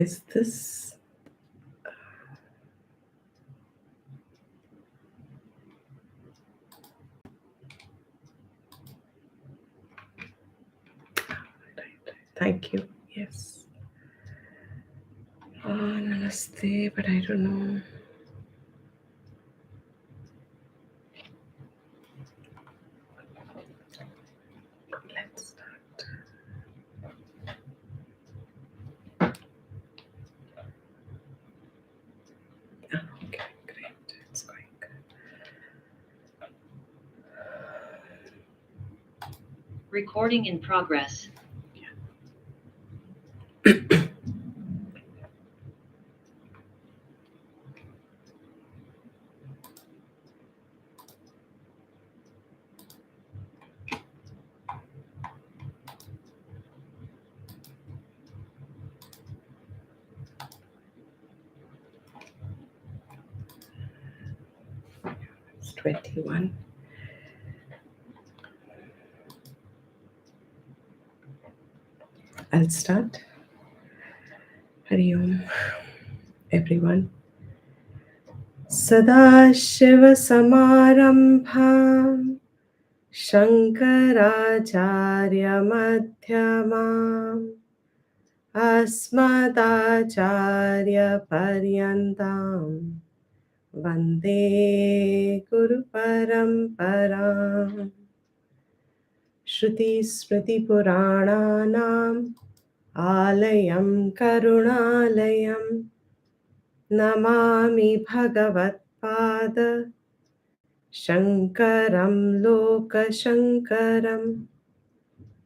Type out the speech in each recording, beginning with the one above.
Is this? Right. Thank you. Yes. Namaste, but I don't know. Let's start. Okay, great. It's going good. Recording in progress. It's 21. I'll start. Hari Om, everyone. Sadashivasamārambhām Shankaracharya-madhyamām Asmadacharya-paryantam Vande Guru Paramparam Shruti Smriti Purananam Alayam Karunalayam Namami Bhagavatpada Shankaram Lokashankaram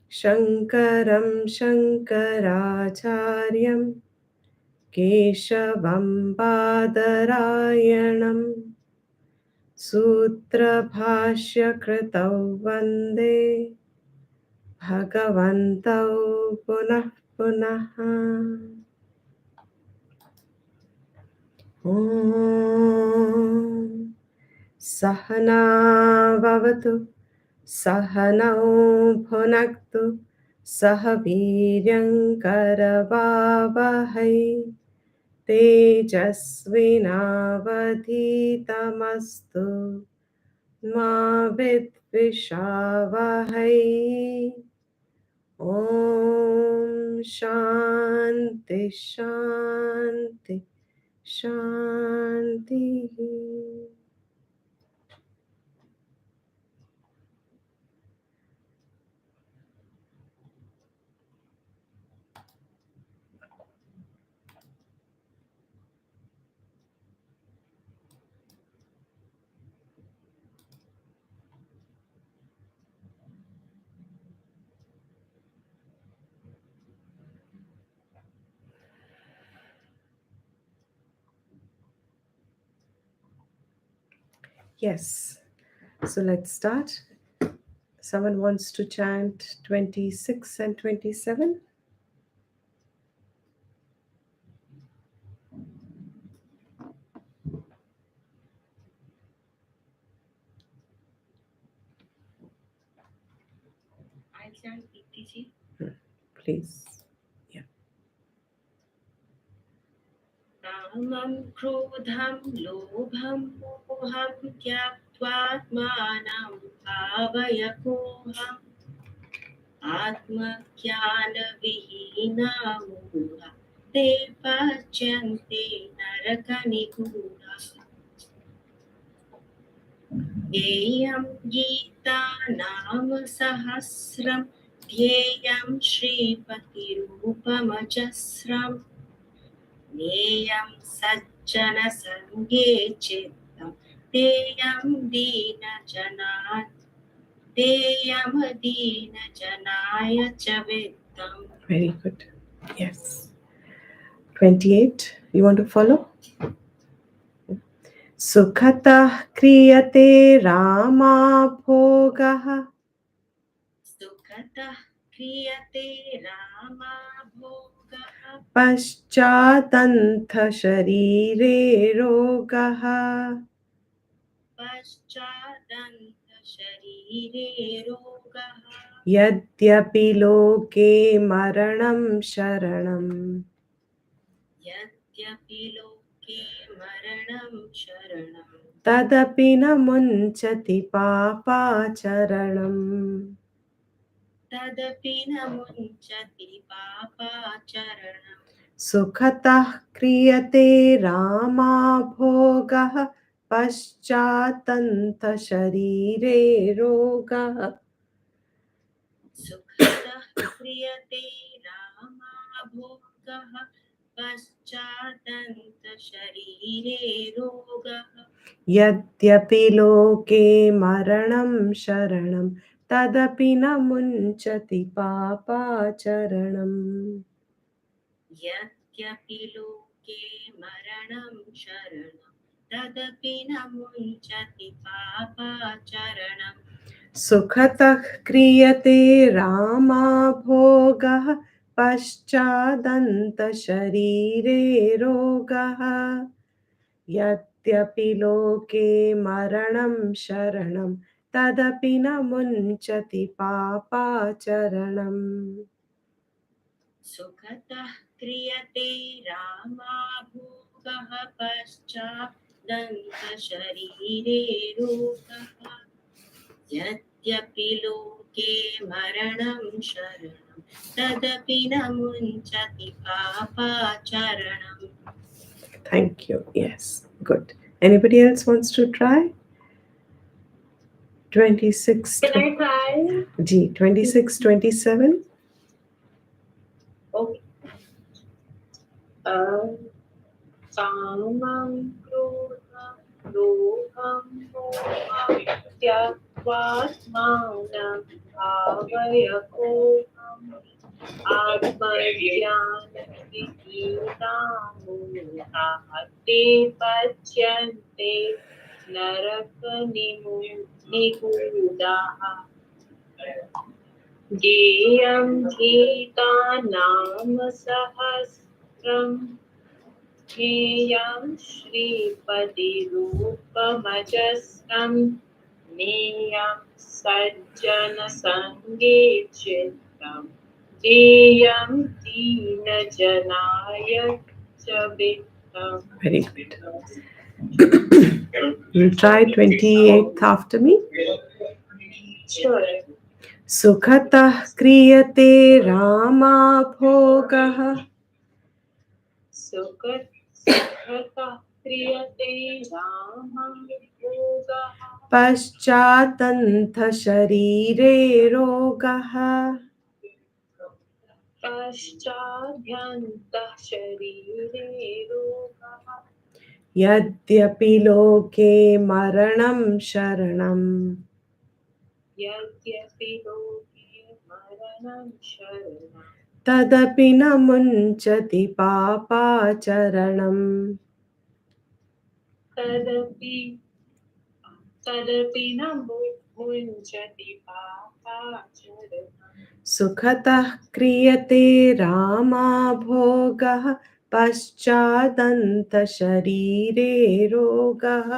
Shankaram Shankaracharyam Keshavam Badarayanam Sutra Bhashya Vande Bhagavantau Punah Punaha Om Sahana Vavatu Sahanau Bhunaktu Sahaviryam Karavavahai Tejasvinavadhitamastu Ma Vidvishavahai Om Shanti Shanti Shanti. Yes, so let's start. Someone wants to chant 26 and 27? I'll chant PTG. Please. कामं क्रोधं लोभं मोहं त्यक्त्वात्मानं भावयकोऽहम् आत्मज्ञानविहीना मूढा ते पच्यन्ते नरकनिगूढा ज्ञेयं गीता नाम सहस्रं ध्येयं श्रीपतिरूपमजस्रम् ज्ञेयं सज्जनसङ्गे चित्तं तेयं दीनजनाय च वित्तम्. Very good. Yes. 28. You want to follow? Sukhatah kriyate rama bhogah. Sukhatah kriyate rama bhogah. Paschatantha sharire rogah. Paschatantha sharire rogah. Yadyapi loke maranam sharanam. यद्यपि लोके मरणं शरणं तदपि न मुञ्चति पापाचरणम् तदपि न मुञ्चति पापाचरणम् सुखतः क्रियते रामा भोगः पश्चात्तन्तशरीरे रोगः सुखतः क्रियते रामाभोगः पश्चादन्तशरीरे रोगः यद्यपि लोके मरणं शरणं तदपि न मुञ्चति पापाचरणम् यद्यपि लोके मरणं शरणं तदपि न मुञ्चति पापाचरणम् सुखतः क्रियते रामा भोगः पश्चादन्तशरीरे रोगः यद्यपि लोके मरणं शरणं तदपि न मुञ्चति पापाचरणम् सुखतः क्रियते रामाभोगः पश्चादन्तशरीरे रोगः यद्यपि लोके मरणं शरणं तदपि न मुञ्चति पापाचरणम् Thank you. Yes, good. Anybody else wants to try? 26. Can I try? G 26, 27. Okay. कामं क्रोधं लोभं मोहं त्यक्त्वात्मानं भावय कोऽहम् आत्मज्ञानविहीनाः ते पच्यन्ते नरकनिगूढाः ज्ञेयं गीतानाम सहस्रम् ज्ञेयं श्रीपतिरूपमजस्रं ज्ञेयं सज्जनसङ्गे चित्तं ज्ञेयं दीनजनाय च वित्तम्. Very good. You'll try 28th after me. Sure. सुखतः क्रियते रामा भोगः सुखतः क्रियते रामं भोगः पश्चात्तन्तशरीरे रोगः पश्चाद्यन्तः शरीरे रोगः यद्यपि लोके मरणं शरणम् यद्यपि लोके मरणं शरणं तदपि न मुञ्चति पापाचरणम् तदपि न मुञ्चति पापाचरणम् सुखतः क्रियते रामा भोगः पश्चादन्तशरीरे रोगः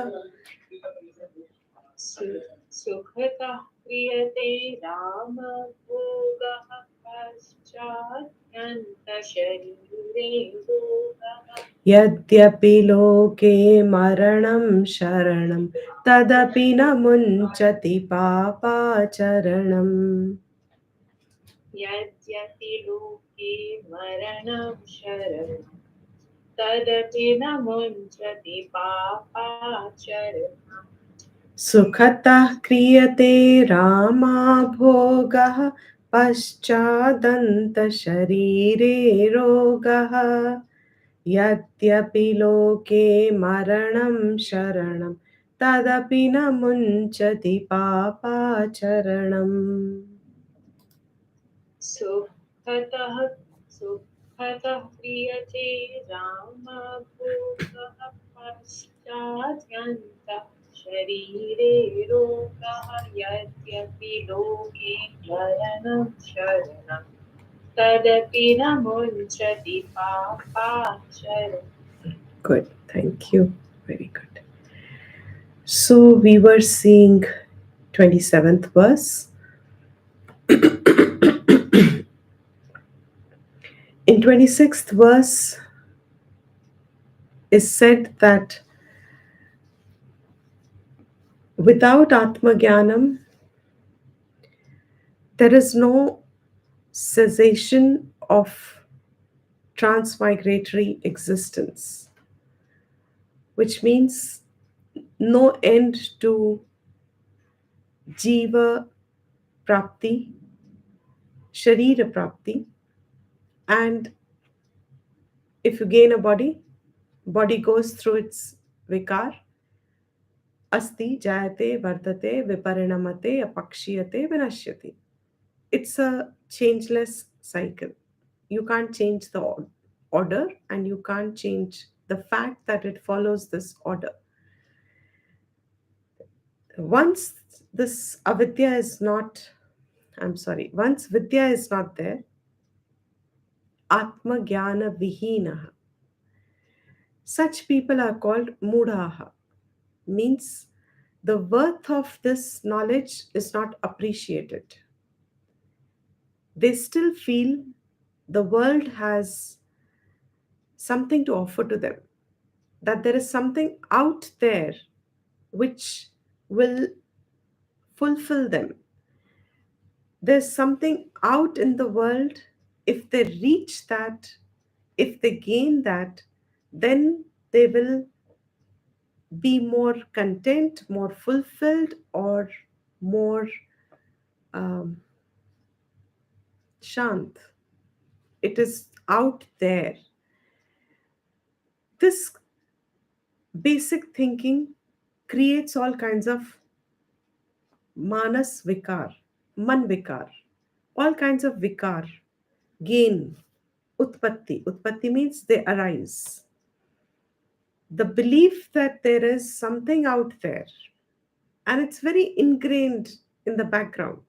सुखतः क्रियते रामभोगः पश्चाद्यन्तशरीरे रोगः यद्यपि लोके मरणं शरणं तदपि न मुञ्चति पापाचरणम् यद्यपि लोके मरणं शरणं तदपि न मुञ्चति पापाचरणम् सुखतः क्रियते रामा भोगः पश्चादन्तशरीरे रोगः यद्यपि लोके मरणं शरणं तदपि न मुञ्चति पापाचरणम् सुखतः क्रियते रामभोगः पश्चाद्यन्तः शरीरे रोगः यद्यपि लोके मरणं शरणं तदपि न मुञ्चति पापाचरणम्. Good, thank you. Very good. So we were seeing 27th verse. In 26th verse, is said that without Atmagyanam, there is no cessation of transmigratory existence, which means no end to jiva prapti, sharira prapti, and if you gain a body, body goes through its vikar, asti, jayate, vardate, viparinamate, apakshiyate, vinashyati. It's a changeless cycle. You can't change the order, and you can't change the fact that it follows this order. Once this avidya is not, I'm sorry, once vidya is not there, atma jnana vihina, such people are called mudhaha, means the worth of this knowledge is not appreciated. They still feel the world has something to offer to them, that there is something out there which will fulfill them. There's something out in the world. If they reach that, if they gain that, then they will be more content, more fulfilled, or more um, shant. It is out there. This basic thinking creates all kinds of manas vikar, man vikar, all kinds of vikar, gain, utpatti. Utpatti means they arise. The belief that there is something out there, and it's very ingrained in the background.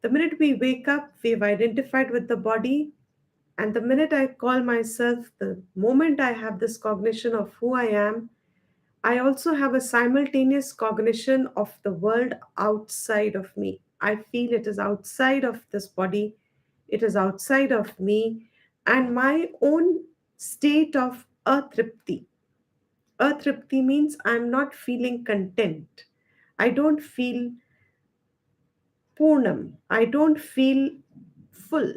The minute we wake up, we've identified with the body, and the minute I call myself, the moment I have this cognition of who I am, I also have a simultaneous cognition of the world outside of me. I feel it is outside of this body, it is outside of me, and my own state of atripti. Atripti means I'm not feeling content. I don't feel Purnam. I don't feel full.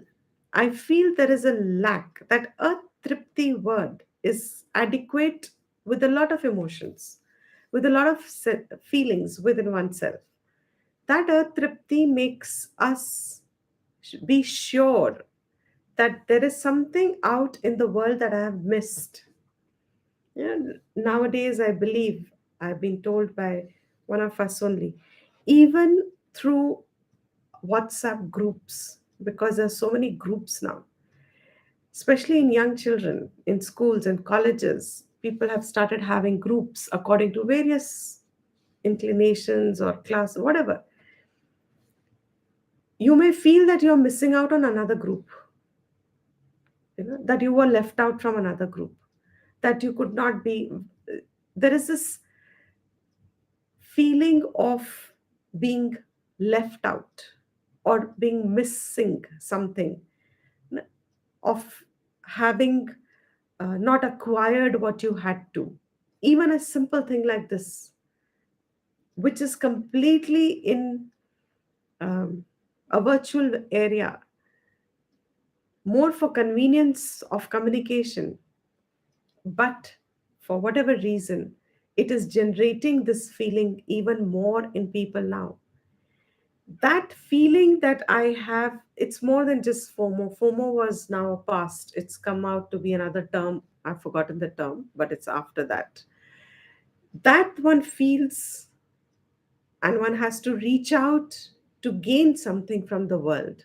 I feel there is a lack. That atripti word is adequate with a lot of emotions, with a lot of feelings within oneself. That atripti makes us be sure that there is something out in the world that I have missed. Nowadays, I believe I've been told by one of us only, even through WhatsApp groups, because there's so many groups now, especially in young children, in schools and colleges. People have started having groups according to various inclinations or class, whatever. You may feel that you're missing out on another group, that you were left out from another group, that you could not be. There is this feeling of being left out or being missing something, of having not acquired what you had to. Even a simple thing like this, which is completely in a virtual area, more for convenience of communication, but for whatever reason, it is generating this feeling even more in people now. That feeling that I have, it's more than just FOMO. FOMO was now past. It's come out to be another term. I've forgotten the term, but it's after that. That one feels, and one has to reach out to gain something from the world.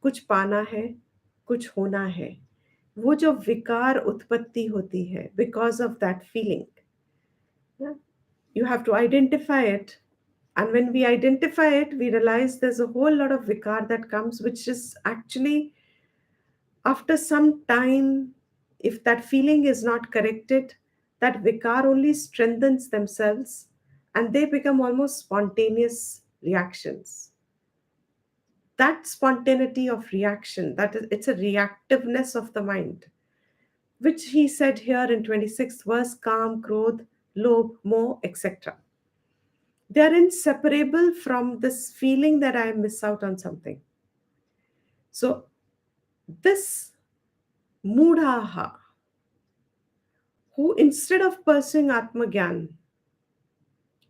कुछ पाना है, कुछ होना है. वो जो विकार उत्पत्ति होती है because of that feeling. Yeah? You have to identify it. And when we identify it, we realize there's a whole lot of vikar that comes, which is actually after some time, if that feeling is not corrected, that vikar only strengthens themselves and they become almost spontaneous reactions. That spontaneity of reaction, that is, it's a reactiveness of the mind. which he said here in 26th verse: Kam, Krodh, Lobh, Moh, etc. They are inseparable from this feeling that I miss out on something. So, this Mudhaha, who instead of pursuing Atmagyan,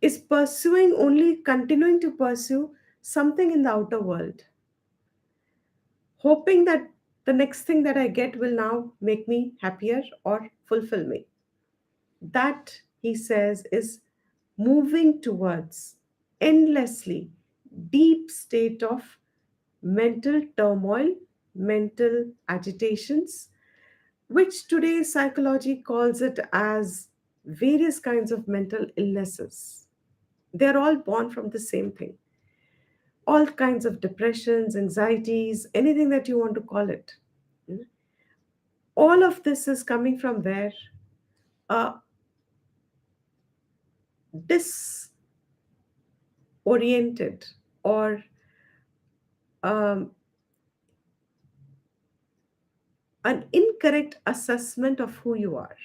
is pursuing only, continuing to pursue something in the outer world, hoping that the next thing that I get will now make me happier or fulfill me. That, he says, is moving towards endlessly deep state of mental turmoil, mental agitations, which today psychology calls it as various kinds of mental illnesses. They're all born from the same thing. All kinds of depressions, anxieties, anything that you want to call it. All of this is coming from where? A disoriented or um, an incorrect assessment of who you are,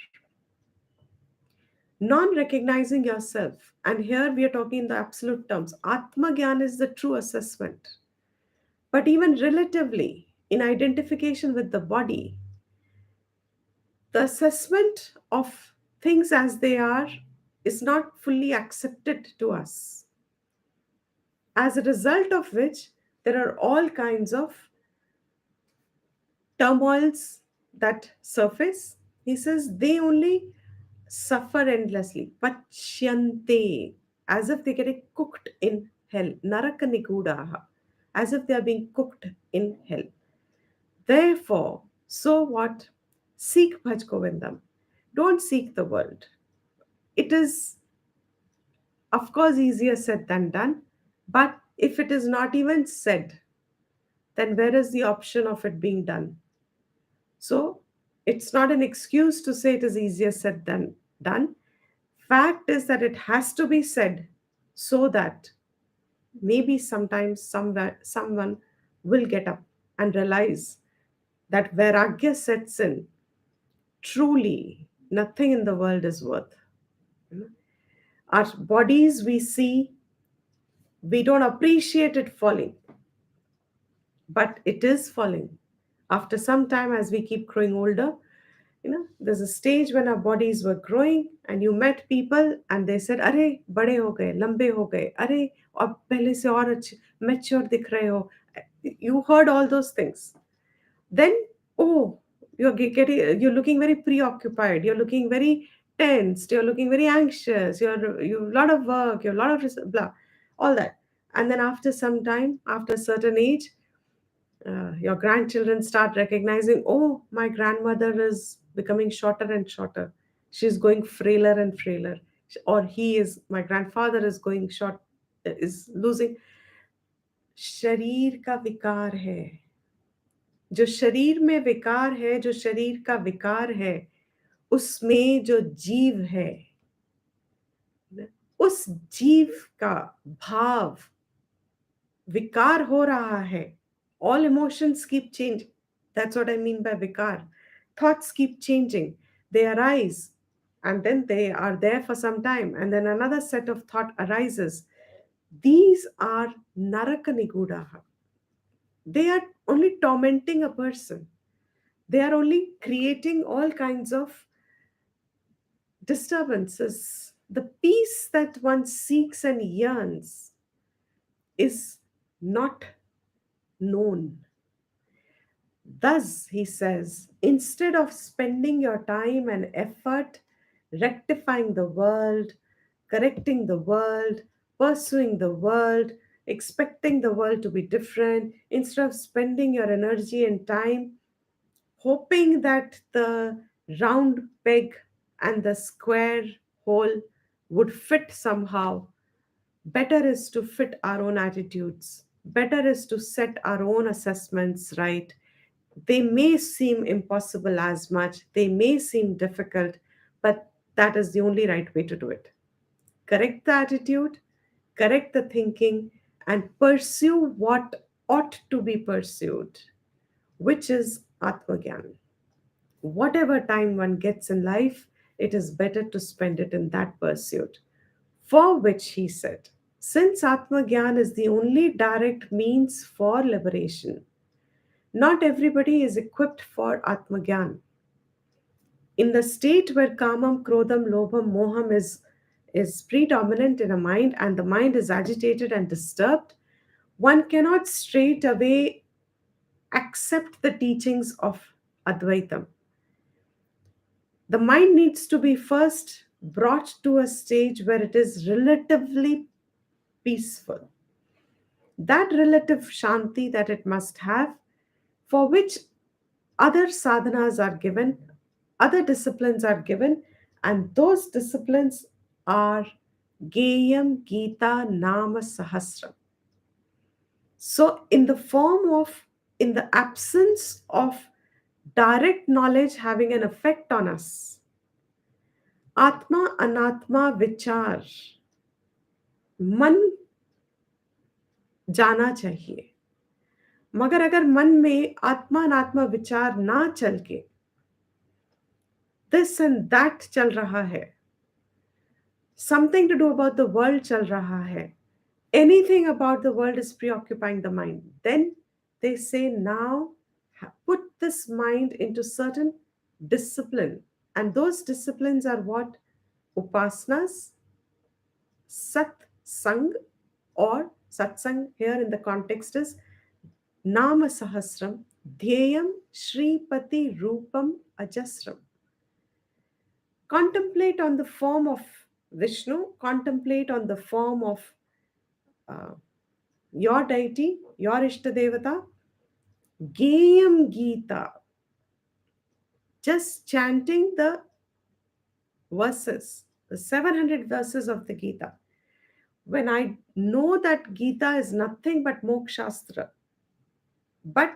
non recognizing yourself. And here we are talking in the absolute terms. Atma Gyan is the true assessment. But even relatively, in identification with the body, the assessment of things as they are is not fully accepted to us. As a result of which, there are all kinds of turmoils that surface. He says they only suffer endlessly. Pachyante, as if they're getting cooked in hell. Narakanigudaha, as if they are being cooked in hell. Therefore, so what? Seek Bhaj Govindam. Don't seek the world. It is, of course, easier said than done. But if it is not even said, then where is the option of it being done? So it's not an excuse to say it is easier said than done. Fact is that it has to be said so that maybe sometimes somewhere someone will get up and realize that vairagya sets in. Truly, nothing in the world is worth. Our bodies we see, we don't appreciate it falling, but it is falling. After some time, as we keep growing older, there's a stage when our bodies were growing and you met people and they said, अरे बड़े हो गए, लंबे हो गए, अरे अब पहले से और अच्छे mature दिख रहे हो. You heard all those things. Then, oh, you're looking very preoccupied, you're looking very tensed, you're looking very anxious, you have a lot of work, you have a lot of blah, all that. And then after some time, after a certain age, your grandchildren start recognizing, oh, my grandmother is becoming shorter and shorter. She's going frailer and frailer. Or my grandfather is going short, is losing. शरीर का विकार है. जो शरीर में विकार है, जो शरीर का विकार है, उसमें जो जीव है, उस जीव का भाव विकार हो रहा है. All emotions keep changing. That's what I mean by vikar. Thoughts keep changing. They arise and then they are there for some time, and then another set of thought arises. These are narakanigudaha. They are only tormenting a person. They are only creating all kinds of disturbances. The peace that one seeks and yearns is not known. Thus, he says, instead of spending your time and effort rectifying the world, correcting the world, pursuing the world, expecting the world to be different, instead of spending your energy and time hoping that the round peg and the square hole would fit somehow, better is to fit our own attitudes. Better is to set our own assessments right. They may seem impossible as much, they may seem difficult, but that is the only right way to do it. Correct the attitude, correct the thinking, and pursue what ought to be pursued, which is Atmagyan. Whatever time one gets in life, it is better to spend it in that pursuit. For which he said, since Atma Gyan is the only direct means for liberation, not everybody is equipped for Atma Gyan. In the state where Kamam, Krodham, Lobham, Moham is predominant in a mind and the mind is agitated and disturbed, one cannot straight away accept the teachings of Advaitam. The mind needs to be first brought to a stage where it is relatively peaceful. That relative shanti that it must have, for which other sadhanas are given, other disciplines are given, and those disciplines are Geyam, Gita, Nama, Sahasram. So, in the absence of direct knowledge having an effect on us, आत्मा अनात्मा विचार मन जाना चाहिए. मगर अगर मन में आत्मा अनात्मा विचार ना चल के दिस एंड दैट चल रहा है, something to do about the world चल रहा है, anything about the world is preoccupying the mind, then they say now put this mind into certain discipline. And those disciplines are what? Upasanas, satsang, or satsang here in the context is Nama Sahasram, Dhyayam Shripati Rupam Ajasram. Contemplate on the form of Vishnu, contemplate on the form of uh, your deity, your Ishtadevata, Geyam Gita, just chanting the verses, the 700 verses of the Gita. When I know that Gita is nothing but Mokshastra, but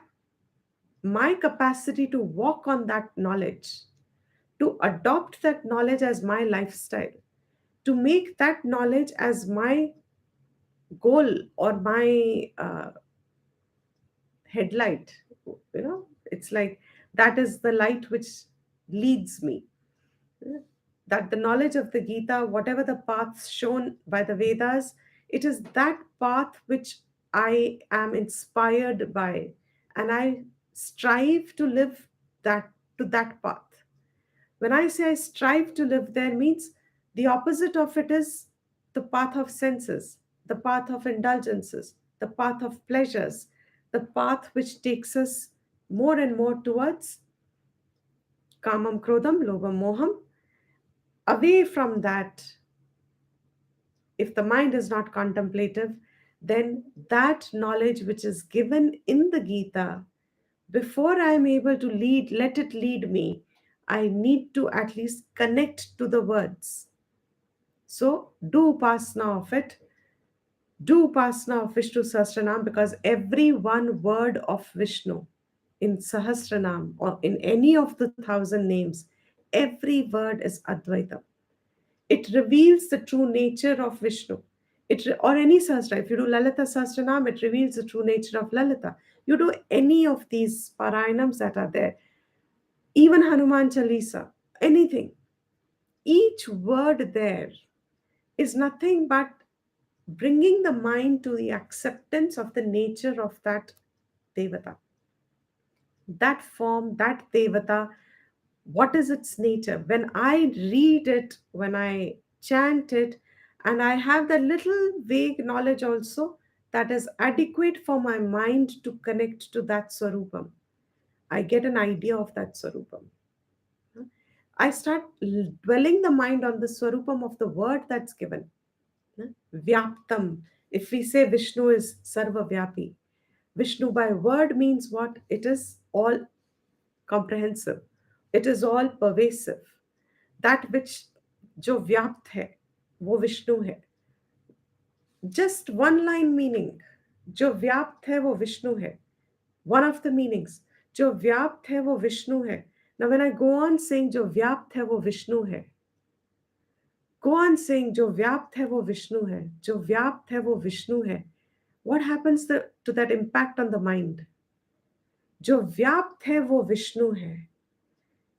my capacity to walk on that knowledge, to adopt that knowledge as my lifestyle, to make that knowledge as my goal or my headlight, it's like that is the light which leads me. That the knowledge of the Gita, whatever the paths shown by the Vedas, it is that path which I am inspired by, and I strive to live that to that path. When I say I strive to live there, means the opposite of it is the path of senses, the path of indulgences, the path of pleasures, the path which takes us more and more towards kamam, krodham, lobham, moham. Away from that, if the mind is not contemplative, then that knowledge which is given in the Gita, before I am able to let it lead me, I need to at least connect to the words. So do upasana of it, do upasana of Vishnu Sahasranam, because every one word of Vishnu in Sahasranam or in any of the 1,000 names, every word is Advaita. It reveals the true nature of Vishnu. Or any Sahasra. If you do Lalita Sahasranam, it reveals the true nature of Lalita. You do any of these Parayanams that are there, even Hanuman Chalisa, anything. Each word there is nothing but bringing the mind to the acceptance of the nature of that Devata. That form, that Devata, what is its nature? When I read it, when I chant it, and I have that little vague knowledge also that is adequate for my mind to connect to that Swarupam, I get an idea of that Swarupam. I start dwelling the mind on the Swarupam of the word that's given. Vyaptam. If we say Vishnu is Sarva Vyapi, Vishnu by word means what? It is all comprehensive. It is all pervasive. That which जो व्याप्त है वो विष्णु है. Just one line meaning. जो व्याप्त है वो विष्णु है. One of the meanings. जो व्याप्त है वो विष्णु है. Now when I go on saying जो व्याप्त है वो विष्णु है, go on saying जो व्याप्त है वो विष्णु है, जो व्याप्त है वो विष्णु है, what happens to that impact on the mind? जो व्याप्त है वो विष्णु है.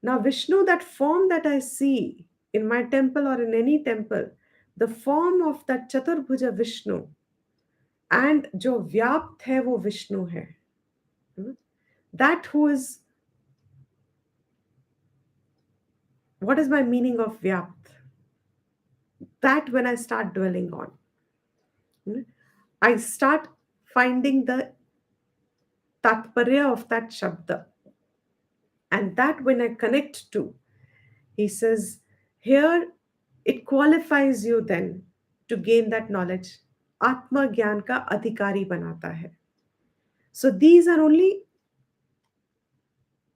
Now, Vishnu, that form that I see in my temple or in any temple, the form of that Chaturbhuja Vishnu, and जो व्याप्त है वो विष्णु है. That who is, what is my meaning of Vyapt? That when I start dwelling on, I start finding the tatparya of that shabda. And that when I connect to, he says, here it qualifies you then to gain that knowledge. Atma Gyan ka adhikari banata hai. So these are only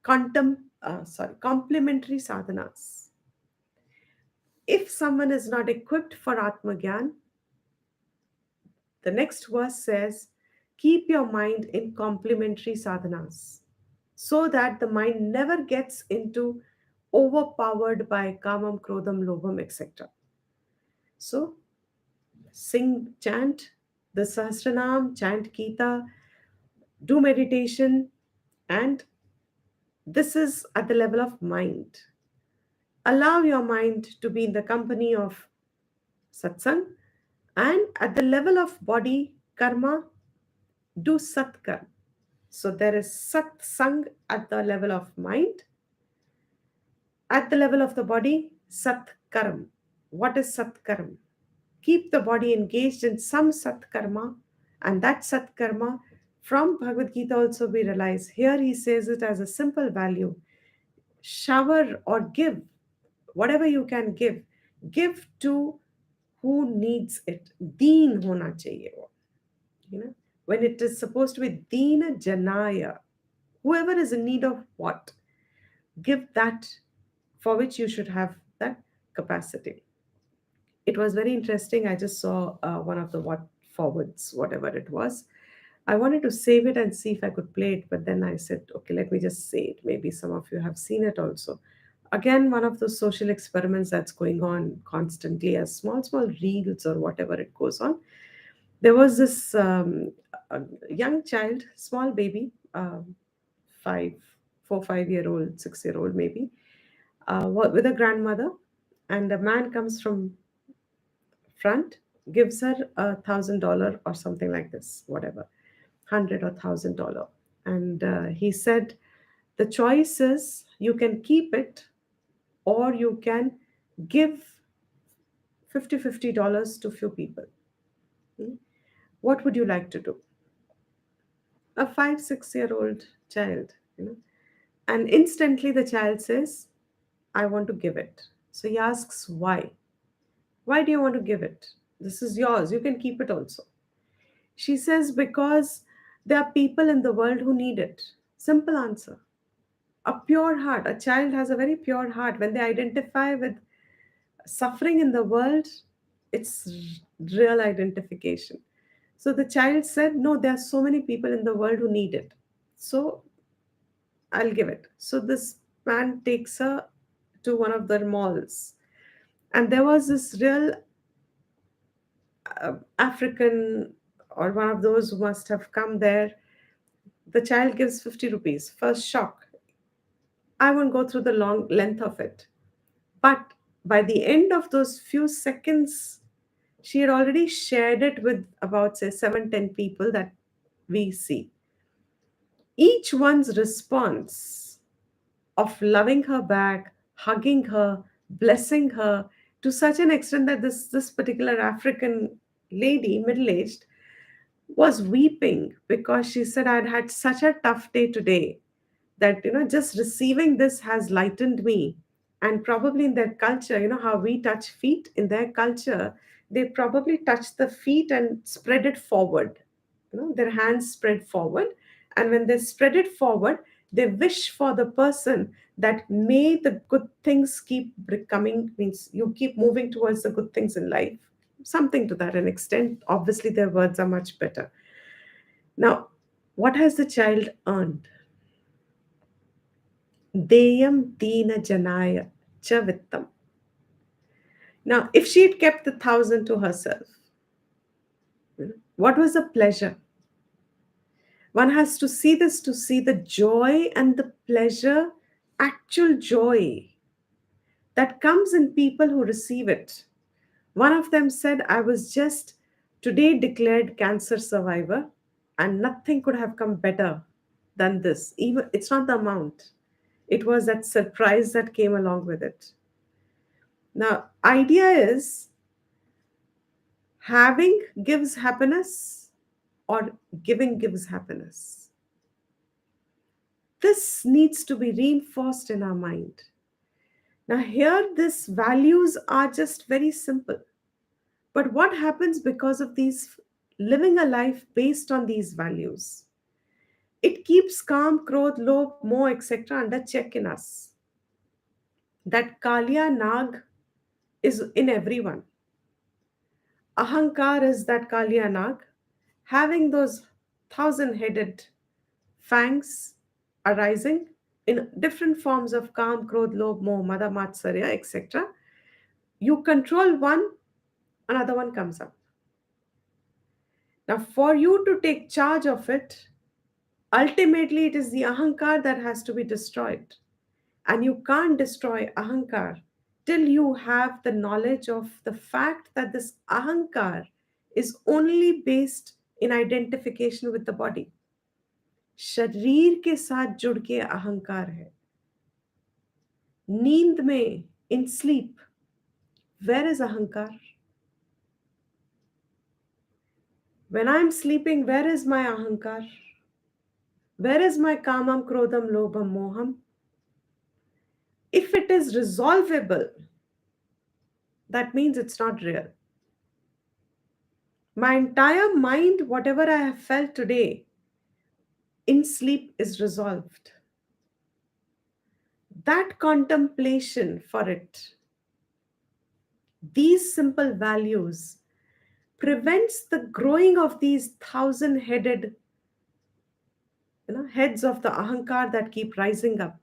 complementary sadhanas. If someone is not equipped for Atma Gyan, the next verse says, keep your mind in complementary sadhanas so that the mind never gets into overpowered by kamam, krodham, lobham, etc. So, sing, chant the Sahasranam, chant Gita, do meditation, and this is at the level of mind. Allow your mind to be in the company of satsang, and at the level of body, karma, do satkar. So there is satsang at the level of mind. At the level of the body, satkaram. What is satkaram? Keep the body engaged in some satkarma, and that satkarma from Bhagavad Gita also we realize. Here he says it as a simple value. Shower or give, whatever you can give to who needs it. Deen hona chahiye wo. You know, when it is supposed to be Deena Janaya, whoever is in need of what, give that for which you should have that capacity. It was very interesting. I just saw one of the what forwards, whatever it was. I wanted to save it and see if I could play it, but then I said, okay, let me just say it. Maybe some of you have seen it also. Again, one of those social experiments that's going on constantly as small reels or whatever it goes on. There was this a young child, small baby, five, 4, 5 year old, 6 year old maybe, with a grandmother, and a man comes from front, gives her $1,000 or something like this, whatever, 100 or $1,000, and he said, the choice is you can keep it or you can give 50 $50 to few people. Hmm? What would you like to do? A 5, 6 year old child, and instantly the child says, I want to give it. So he asks, why? Why do you want to give it? This is yours. You can keep it also. She says, because there are people in the world who need it. Simple answer. A pure heart. A child has a very pure heart. When they identify with suffering in the world, it's real identification. So the child said, no, there are so many people in the world who need it. So I'll give it. So this man takes her to one of the malls. And there was this real African or one of those who must have come there. The child gives 50 rupees. First shock. I won't go through the long length of it. But by the end of those few seconds, she had already shared it with about, say, 7, 10 people that we see. Each one's response of loving her back, hugging her, blessing her to such an extent that this particular African lady, middle aged, was weeping because she said, I'd had such a tough day today that, just receiving this has lightened me. And probably in their culture, how we touch feet, in their culture, they probably touch the feet and spread it forward, their hands spread forward. And when they spread it forward, they wish for the person that may the good things keep coming, means you keep moving towards the good things in life, something to that an extent. Obviously their words are much better. Now, what has the child earned? Deyam Dina Janaya Chavittam. Now, if she had kept the 1,000 to herself, what was the pleasure? One has to see this to see the joy and the pleasure actual joy that comes in people who receive it. One of them said, I was just today declared cancer survivor, and nothing could have come better than this. Even it's not the amount, it was that surprise that came along with it. Now, idea is having gives happiness or giving gives happiness. This needs to be reinforced in our mind. Now, here, these values are just very simple. But what happens because of these living a life based on these values? It keeps calm, krodh, lobh, moh, etc. under check in us. That Kalia Nag is in everyone. Ahankar is that Kalia Nag, having those thousand headed fangs arising in different forms of calm, krodh, lobh, moh, mada, matsarya, etc. You control one, another one comes up. Now, for you to take charge of it, ultimately it is the ahankar that has to be destroyed. And you can't destroy ahankar till you have the knowledge of the fact that this ahankar is only based in identification with the body. शरीर के साथ जुड़ के अहंकार है. नींद में, in sleep, where is ahankar? When I'm sleeping, where is my ahankar? Where is my kamam, krodham, lobham, moham? If it is resolvable, that means it's not real. My entire mind, whatever I have felt today, in sleep is resolved. That contemplation for it, these simple values, prevents the growing of these thousand headed heads of the ahankar that keep rising up.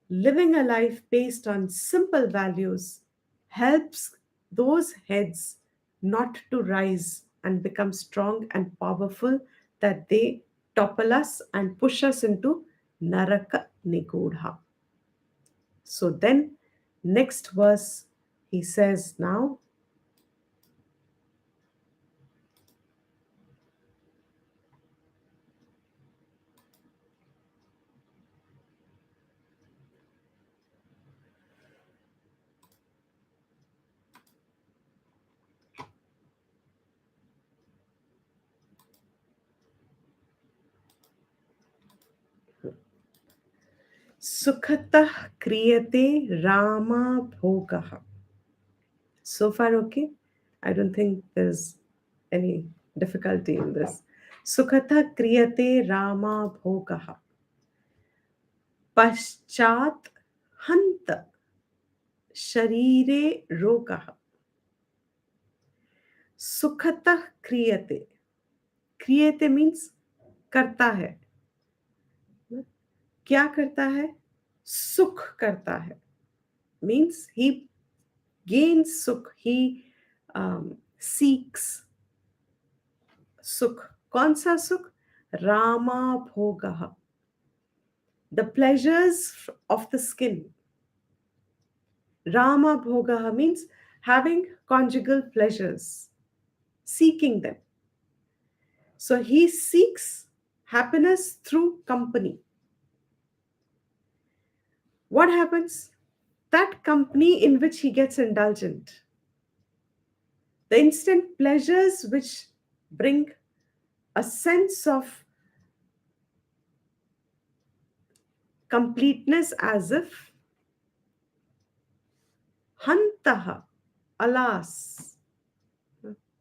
Living a life based on simple values helps those heads not to rise and become strong and powerful, that they topple us and push us into Naraka Nigodha. So then, next verse, he says now, Sukhatah kriyate Rama bhogaha. So far, okay? I don't think there's any difficulty in this. Sukhatah kriyate Rama bhogaha. Paschat hanta sharire rogaha. Sukhatah kriyate. Kriyate means करता है. क्या करता है? सुख करता है. Means he gains sukh. He seeks sukh. कौन सा सुख? Rama bhogaha. The pleasures of the skin. Rama bhogaha means having conjugal pleasures, seeking them. So he seeks happiness through company. What happens? That company in which he gets indulgent, the instant pleasures which bring a sense of completeness, as if hantaha, alas,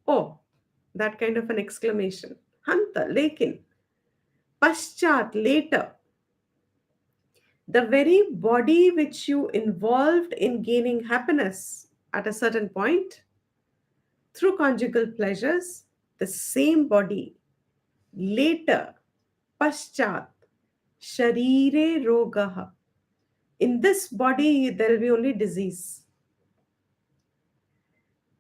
oh, that kind of an exclamation. Hanta, lekin, paschat, later. The very body which you involved in gaining happiness at a certain point through conjugal pleasures, the same body later, paschat, sharire rogaha. In this body, there will be only disease.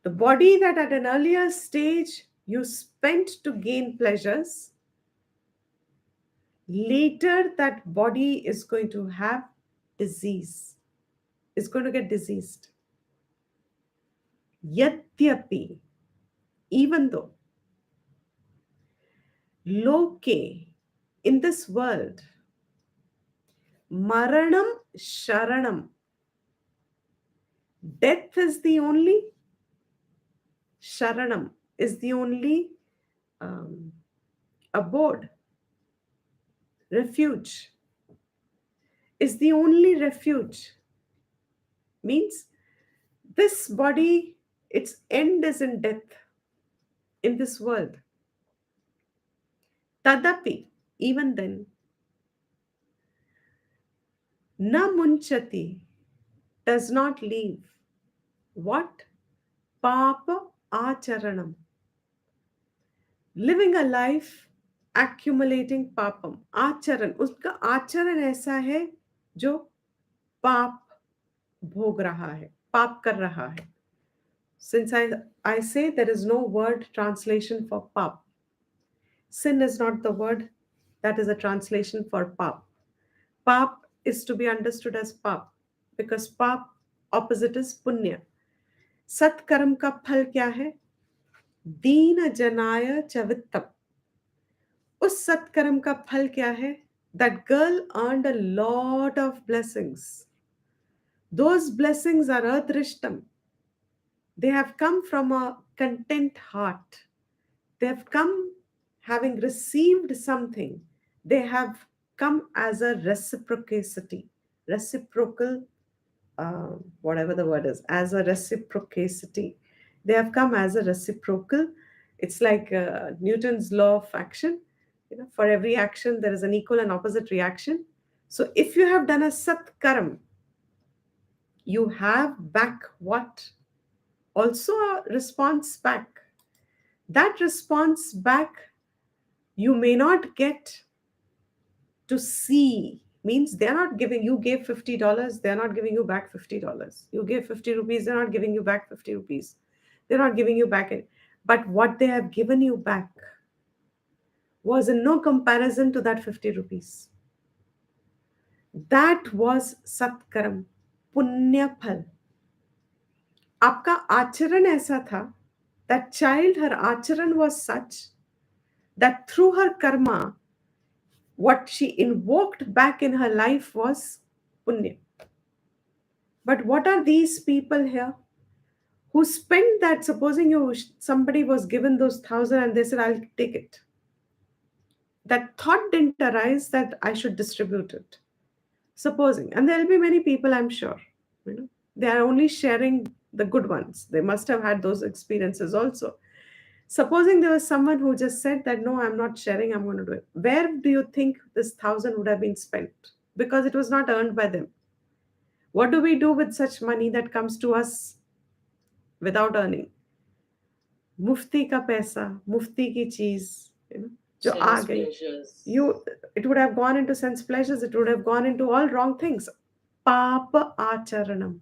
The body that at an earlier stage you spent to gain pleasures, later that body is going to have disease, is going to get diseased. Yadyapi, even though, loke, in this world, maranam sharanam, death is the only, sharanam is the only um, abode, refuge, is the only refuge. Means this body, its end is in death in this world. Tadapi, even then, na munchati, does not leave. What? Papa acharanam. Living a life accumulating papam. आचरण, उसका आचरण ऐसा है जो पाप भोग रहा है, पाप कर रहा है. Since I say there is no word translation for pap. Sin is not the word that is a translation for pap. Pap is to be understood as pap because pap opposite is punya. सत्कर्म का फल क्या है? दीन जनाय चवित्तम. उस सत्कर्म का फल क्या है? That girl earned a lot of blessings. Those blessings are adrishtam. They have come from a content heart. They have come having received something. They have come as a reciprocity, reciprocal, whatever the word is, as a reciprocity. They have come as a reciprocal. It's like Newton's law of action. For every action, there is an equal and opposite reaction. So if you have done a satkaram, you have back what? Also a response back. That response back you may not get to see. Means they're not giving, you gave $50, they're not giving you back $50. You gave 50 rupees, they're not giving you back 50 rupees. They're not giving you back it. But what they have given you back was in no comparison to that 50 rupees. That was satkaram, punya phal. आपका आचरण ऐसा था, that child, her acharan was such that through her karma, what she invoked back in her life was punya. But what are these people here who spent that? Supposing somebody was given those 1,000 and they said, I'll take it. That thought didn't arise that I should distribute it. Supposing, and there'll be many people, I'm sure, they are only sharing the good ones. They must have had those experiences also. Supposing there was someone who just said that, no, I'm not sharing, I'm going to do it. Where do you think this 1,000 would have been spent? Because it was not earned by them. What do we do with such money that comes to us without earning? मुफ्ती का पैसा, मुफ्ती की चीज, जो आ गई, it would have gone into sense pleasures, it would have gone into all wrong things. Papa acharanam.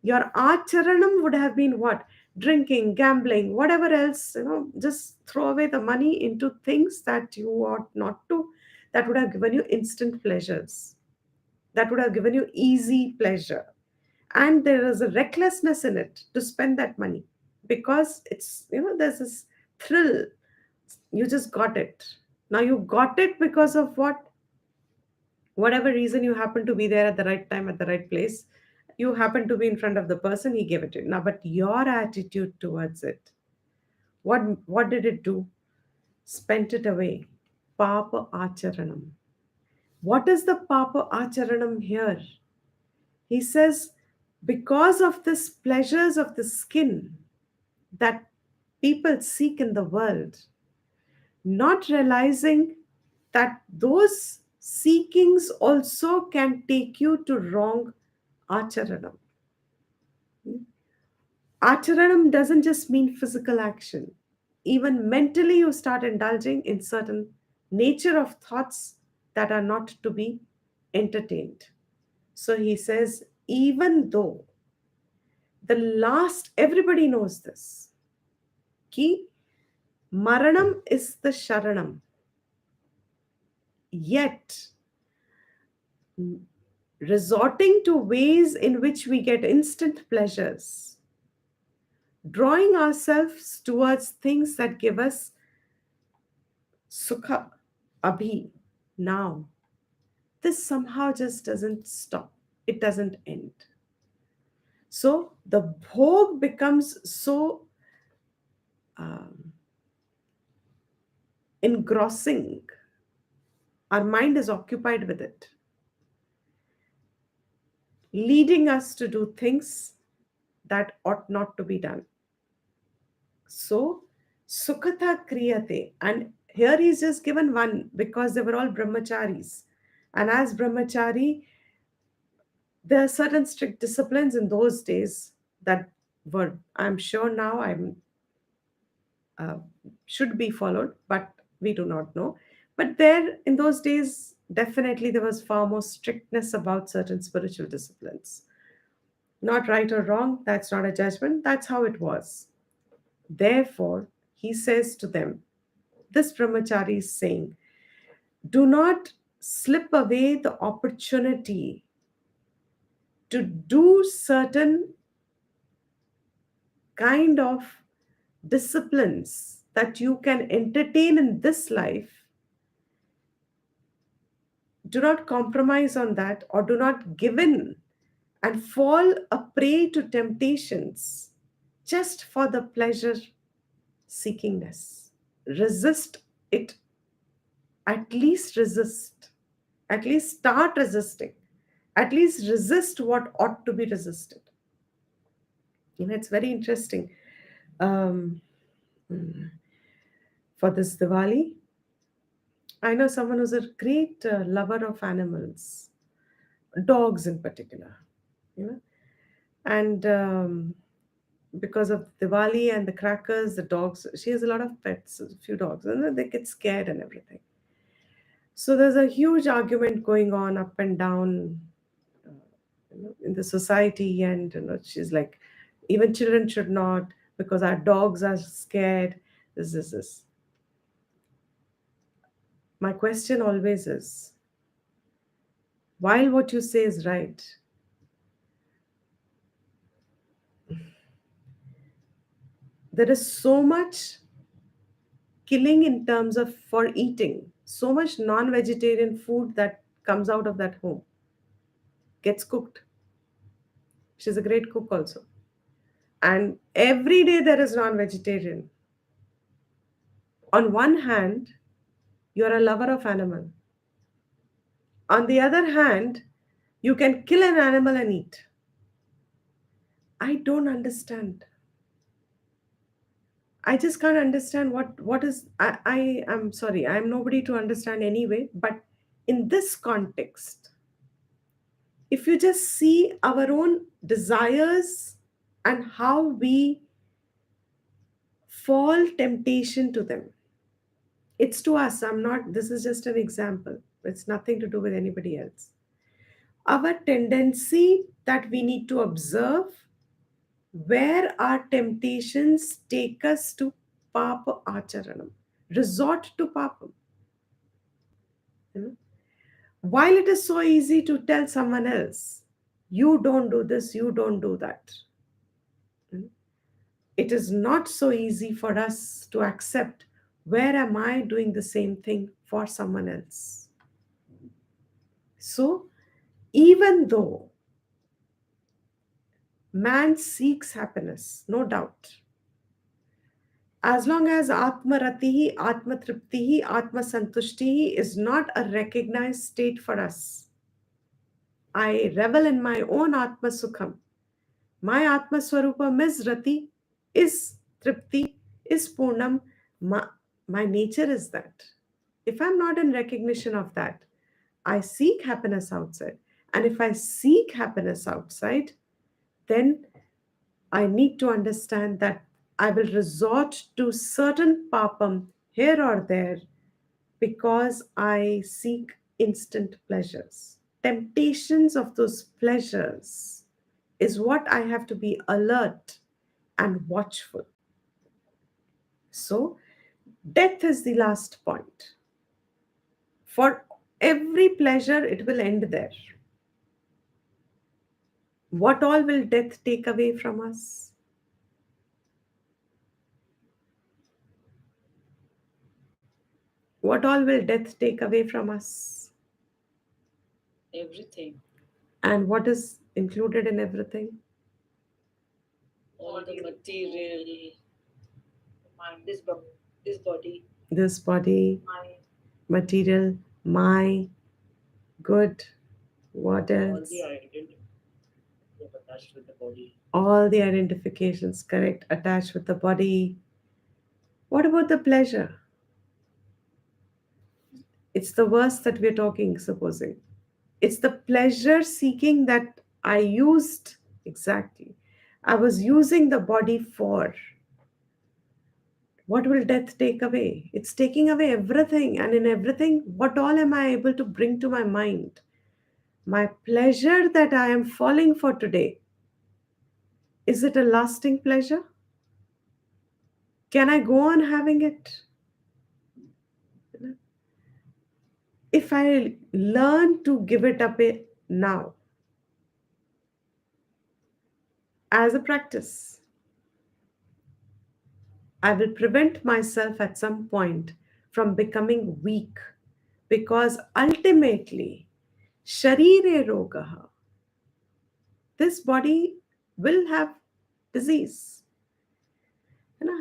Your acharanam would have been what? Drinking, gambling, whatever else, just throw away the money into things that you ought not to, that would have given you instant pleasures, that would have given you easy pleasure. And there is a recklessness in it to spend that money because it's, there's this thrill. You just got it. Now you got it because of what? Whatever reason, you happen to be there at the right time, at the right place. You happen to be in front of the person, he gave it to you. Now, but your attitude towards it, what did it do? Spent it away. Papa acharanam. What is the Papa acharanam here? He says, because of this pleasures of the skin that people seek in the world, not realizing that those seekings also can take you to wrong acharanam. Acharanam doesn't just mean physical action. Even mentally, you start indulging in certain nature of thoughts that are not to be entertained. So he says, even though the last, everybody knows this, ki maranam is the sharanam. Yet, resorting to ways in which we get instant pleasures, drawing ourselves towards things that give us sukha, abhi, now. This somehow just doesn't stop, it doesn't end. So the bhog becomes so um, engrossing, our mind is occupied with it, leading us to do things that ought not to be done. So, Sukhata Kriyate, and here he's just given one because they were all brahmacharis. And as brahmachari, there are certain strict disciplines in those days that were, I'm sure now, uh, should be followed, but we do not know. But there, in those days, definitely there was far more strictness about certain spiritual disciplines. Not right or wrong, that's not a judgment, that's how it was. Therefore, he says to them, this brahmachari is saying, do not slip away the opportunity to do certain kind of disciplines that you can entertain in this life. Do not compromise on that, or do not give in and fall a prey to temptations just for the pleasure seekingness. Resist it, at least resist, at least start resisting, at least resist what ought to be resisted. It's very interesting. um, mm, for this Diwali, I know someone who's a great lover of animals, dogs in particular, you know and because of Diwali and the crackers, the dogs, she has a lot of pets, a few dogs, and then they get scared and everything. So there's a huge argument going on up and down, uh, in the society, and she's like, even children should not, because our dogs are scared. This. My question always is, while what you say is right, there is so much killing in terms of for eating, so much non-vegetarian food that comes out of that home gets cooked. She's a great cook also, and every day there is non-vegetarian. On one hand, you're a lover of animal. On the other hand, you can kill an animal and eat. I don't understand. I just can't understand what is. I am sorry, I'm nobody to understand anyway, but in this context, if you just see our own desires and how we fall temptation to them, it's to us. I'm not, this is just an example, it's nothing to do with anybody else. Our tendency that we need to observe where our temptations take us to papa acharanam, resort to papa. you know while it is so easy to tell someone else, you don't do this, you don't do that, it is not so easy for us to accept, where am I doing the same thing for someone else? So, even though man seeks happiness, no doubt, as long as Atma Ratihi, Atma Triptihi, Atma Santushtihi is not a recognized state for us, I revel in my own Atma Sukham. My Atma Swarupam is Rati, is Tripti, is Purnam. My, my nature is that. If I'm not in recognition of that, I seek happiness outside. And if I seek happiness outside, then I need to understand that I will resort to certain papam here or there because I seek instant pleasures. Temptations of those pleasures is what I have to be alert and watchful. So, death is the last point. For every pleasure, it will end there. What all will death take away from us? What all will death take away from us? Everything. And what is included in everything? All the material, mind, this body, This body, mind, material, my, good, what all else? the identity get attached with the body. All the identifications, correct, attached with the body. What about the pleasure? It's the worst that we're talking, supposing. It's the pleasure seeking that I used, exactly. I was using the body for. What will death take away? It's taking away everything. And in everything, what all am I able to bring to my mind? My pleasure that I am falling for today. Is it a lasting pleasure? Can I go on having it? If I learn to give it up now as a practice, I will prevent myself at some point from becoming weak, because ultimately, sharire rogaha, this body will have disease.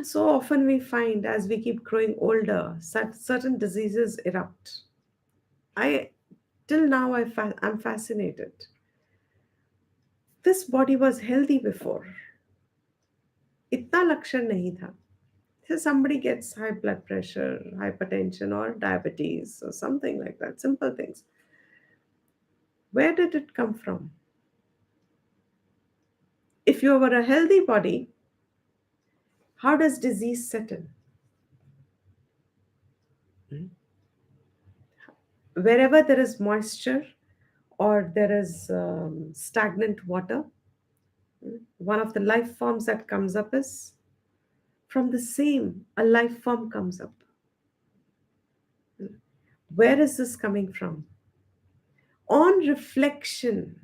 So often we find as we keep growing older, certain diseases erupt. I till now I'm fascinated. This body was healthy before. इतना लक्षण नहीं था. So somebody gets high blood pressure, hypertension, or diabetes, or something like that. Simple things. Where did it come from? If you were a healthy body, how does disease set in? Wherever there is moisture or there is stagnant water, one of the life forms that comes up is from the same, a life form comes up. Where is this coming from? On reflection,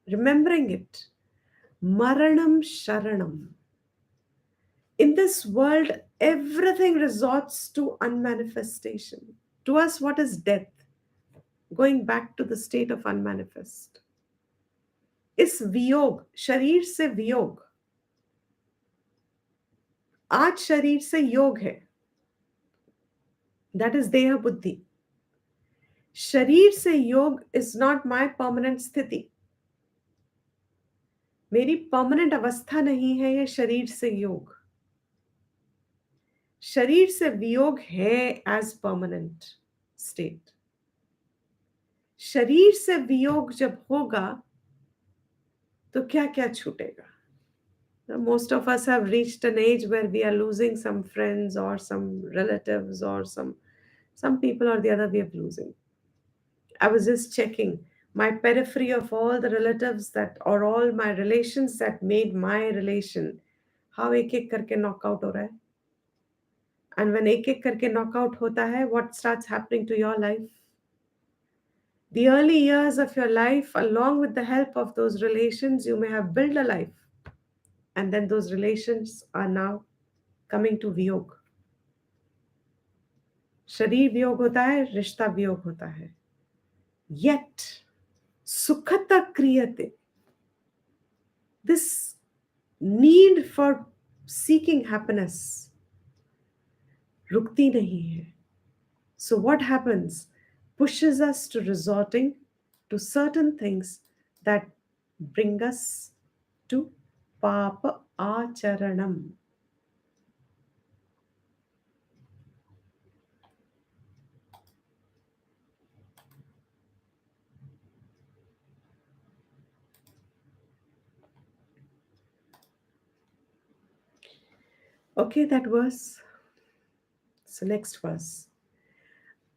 remembering it, Maranam Sharanam. In this world, everything resorts to unmanifestation. To us, what is death? Going back to the state of unmanifest. इस वियोग, शरीर से वियोग, आज शरीर से योग है. That is देह बुद्धि. शरीर से योग is not my permanent स्थिति. मेरी परमानेंट अवस्था नहीं है ये शरीर से योग. शरीर से वियोग है एज परमानेंट स्टेट. शरीर से वियोग जब होगा तो क्या क्या छूटेगा? Most of us have reached an age where we are losing some friends or some relatives or some people or the other we are losing. I was just checking my periphery of all the relatives that or all my relations that made my relation, how एक एक करके knockout हो रहा है. And when एक एक करके knockout होता है, what starts happening to your life? The early years of your life, along with the help of those relations, you may have built a life. And then those relations are now coming to वियोग. शरीर वियोग होता है, रिश्ता वियोग होता है. Yet, सुखता क्रियते. This need for seeking happiness रुकती नहीं है. So what happens? Pushes us to resorting to certain things that bring us to Papa Acharanam. Okay, that verse. So next verse.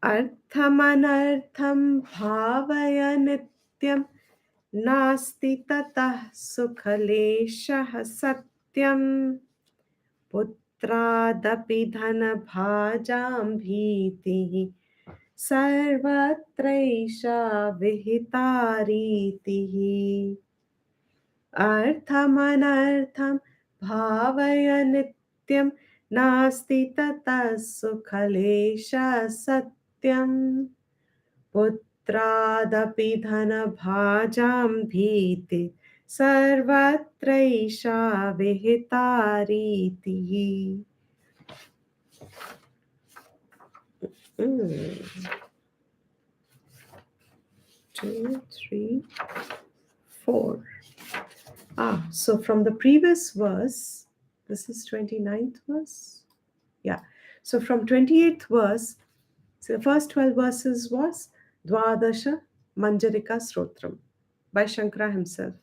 अर्थमनर्थं भावय नित्यं नास्ति ततः सुखलेशः सत्यं. पुत्रादपि धनभाजां भीतिः सर्वत्रैषा विहिता रीतिः. अर्थमनर्थं भावय नित्यं नास्ति ततः सुखलेश सत्यम् पुत्रादपि धनभाजां भीति सर्वत्रैषा विहिता रीतिः. Mm. 2, 3, 4. So from the previous verse, this is 29th verse. Yeah. So from 28th verse, so the first 12 verses was Dvadasha Manjarika Srotram by Shankara himself.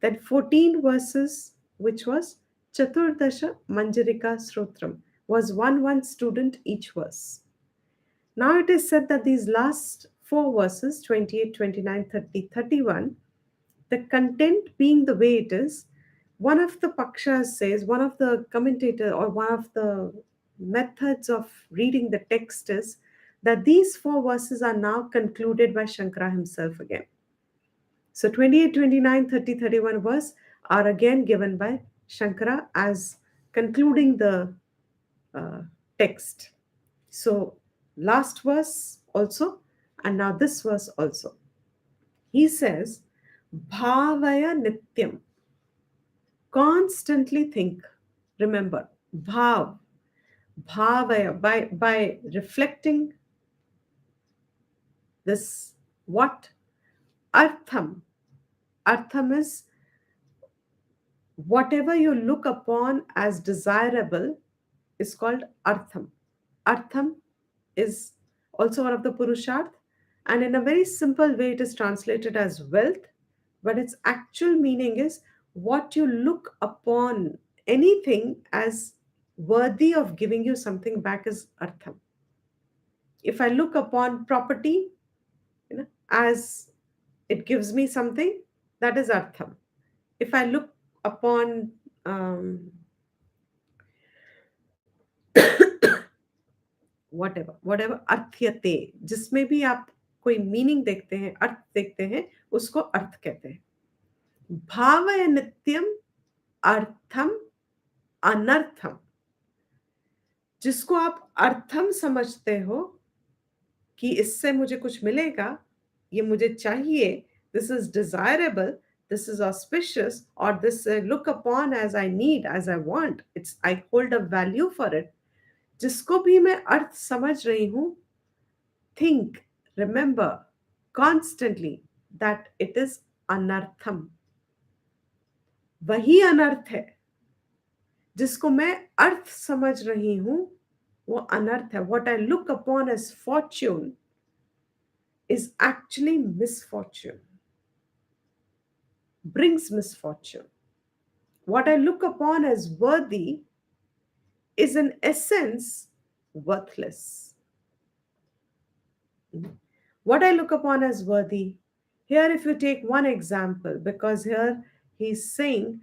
Then 14 verses, which was Chaturdasha Manjarika Srotram, was one student each verse. Now it is said that these last four verses, 28, 29, 30, 31, the content being the way it is, one of the pakshas says, one of the commentator or one of the methods of reading the text is that these four verses are now concluded by Shankara himself again. So 28, 29, 30, 31 verse are again given by Shankara as concluding the uh, text. So last verse also, and now this verse also. He says, Bhavaya Nityam. Constantly think. Remember, Bhav, Bhavaya, by reflecting this, what? Artham. Artham is whatever you look upon as desirable is called Artham. Artham is also one of the Purusharth, and in a very simple way, it is translated as wealth, but its actual meaning is what you look upon anything as worthy of giving you something back is Artham. If I look upon property, as it gives me something, that is Artham. If I look upon um, whatever अर्थ्यते, जिसमें भी आप कोई meaning देखते हैं, अर्थ देखते हैं, उसको अर्थ कहते हैं. भावय नित्यम अर्थम अनर्थम. जिसको आप अर्थम समझते हो कि इससे मुझे कुछ मिलेगा, ये मुझे चाहिए, this is desirable, this is auspicious, or this look upon as I need, as I want, it's I hold a value for it. जिसको भी मैं अर्थ समझ रही हूं, think, remember constantly that it is anartham. वही अनर्थ है. जिसको मैं अर्थ समझ रही हूं, वो अनर्थ है. What I look upon as fortune is actually misfortune, brings misfortune. What I look upon as worthy is in essence worthless. What I look upon as worthy, here, if you take one example, because here he's saying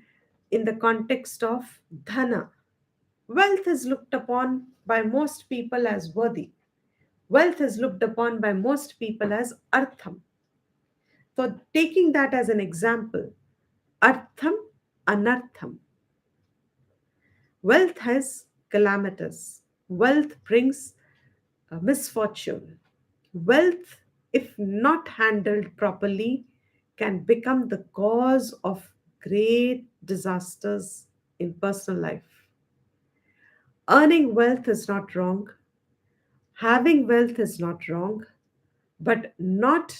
in the context of dhana, wealth is looked upon by most people as worthy. Wealth is looked upon by most people as artham. So, taking that as an example, artham, anartham. Wealth has calamitous. Wealth brings misfortune. Wealth, if not handled properly, can become the cause of great disasters in personal life. Earning wealth is not wrong, having wealth is not wrong, but not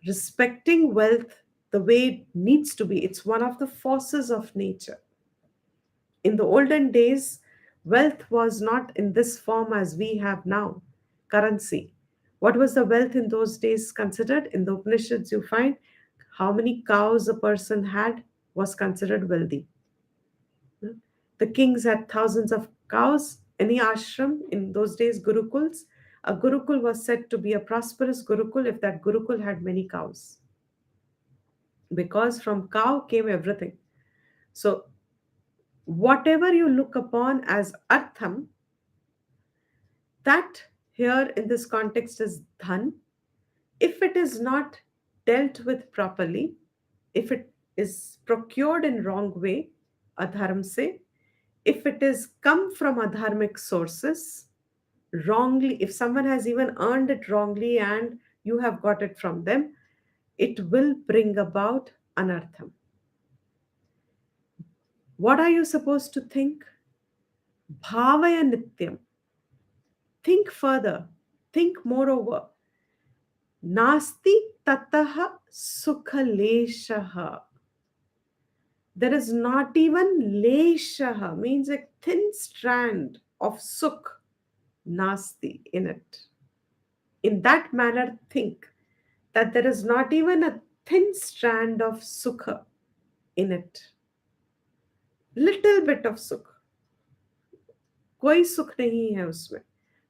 respecting wealth the way it needs to be, it's one of the forces of nature. In the olden days, wealth was not in this form as we have now, currency. What was the wealth in those days considered? In the Upanishads, you find how many cows a person had was considered wealthy. The kings had thousands of cows. Any ashram in those days, gurukuls, a gurukul was said to be a prosperous gurukul if that gurukul had many cows. Because from cow came everything. So, whatever you look upon as artham, that here in this context is dhan. If it is not dealt with properly, if it is procured in wrong way, adharm se, if it is come from adharmic sources, wrongly, if someone has even earned it wrongly and you have got it from them, it will bring about anartham. What are you supposed to think? Bhavaya nityam. Think further. Think moreover. Nasti tataha sukhaleshaha. There is not even leshaha, means a thin strand of sukh, nasti in it. In that manner, think that there is not even a thin strand of sukha in it. Little bit of sukh. कोई सुख नहीं है उसमें.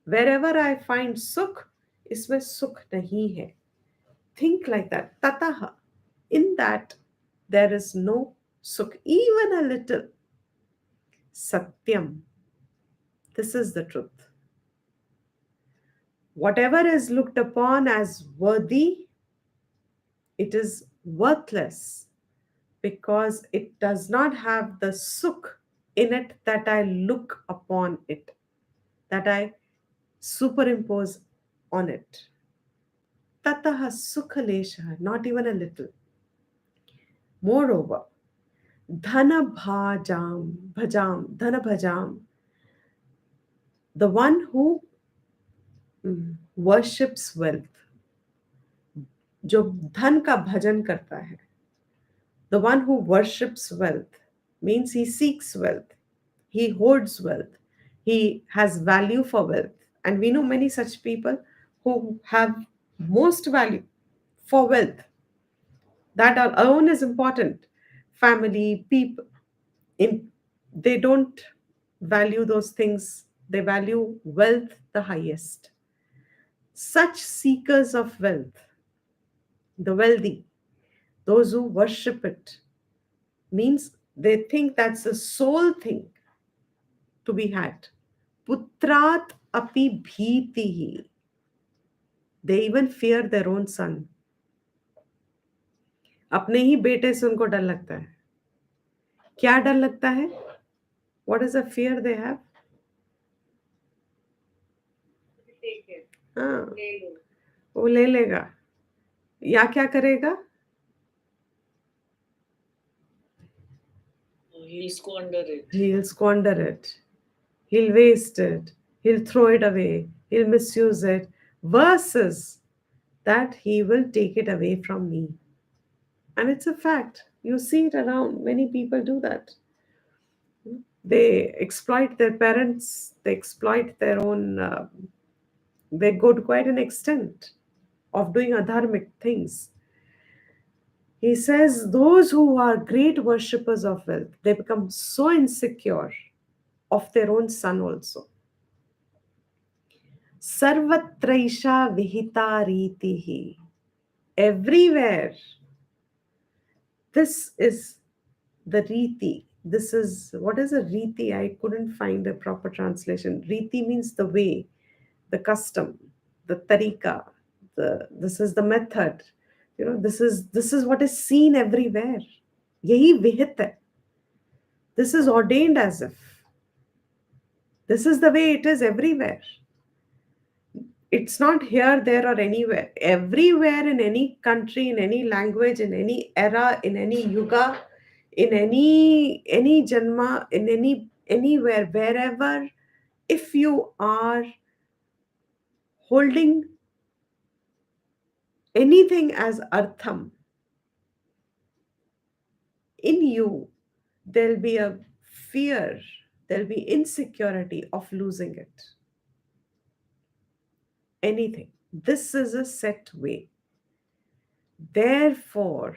Wherever I find sukh, इसमें सुख नहीं है. Think like that. Tataha. In that, there is no sukh, even a little. Satyam. This is the truth. Whatever is looked upon as worthy, it is worthless because it does not have the sukh in it that I look upon it, that I superimpose on it. Tataha sukhalesha, not even a little. Moreover, dhana bhajam, the one who worships wealth, जो धन का भजन करता है, the one who worships wealth means he seeks wealth, he hoards wealth, he has value for wealth. And we know many such people who have most value for wealth. That alone is important. Family, people, in, they don't value those things, they value wealth the highest. Such seekers of wealth, the wealthy, those who worship it, means they think that's the sole thing to be had. Putrat api bhitihi. They even fear their own son. अपने ही बेटे से उनको डर लगता है. क्या डर लगता है? What is the fear they have? Take it. हाँ, ले लो. वो ले लेगा या क्या करेगा? He'll squander it. He'll squander it. He'll waste it. He'll throw it away. He'll misuse it. Versus that he will take it away from me. And it's a fact. You see it around. Many people do that. They exploit their parents, they exploit their own, they go to quite an extent of doing adharmic things. He says, those who are great worshippers of wealth, they become so insecure of their own son also. Sarvatraisha vihita ritihi. Everywhere. This is the riti. This is, what is a riti? I couldn't find a proper translation. Riti means the way, the custom, the tarika. This is the method. This is what is seen everywhere. Yahi vihit hai. This is ordained as if. This is the way it is everywhere. It's not here, there, or anywhere. Everywhere, in any country, in any language, in any era, in any yuga, in any janma, in anywhere, wherever, if you are holding anything as artham in you, there'll be a fear, there'll be insecurity of losing it. Anything. This is a set way. Therefore,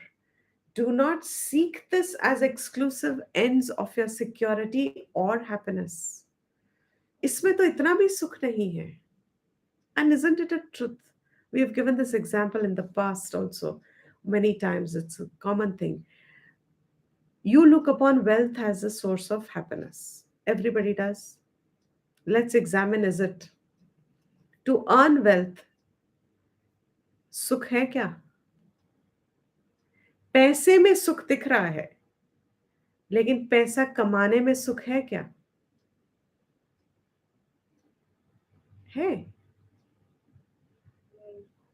do not seek this as exclusive ends of your security or happiness. इसमें तो इतना भी सुख नहीं है. And isn't it a truth? We have given this example in the past also. Many times it's a common thing. You look upon wealth as a source of happiness. Everybody does. Let's examine, is it? To earn wealth, sukh hai kya? पैसे में सुख दिख रहा है, लेकिन पैसा कमाने में सुख है क्या? है?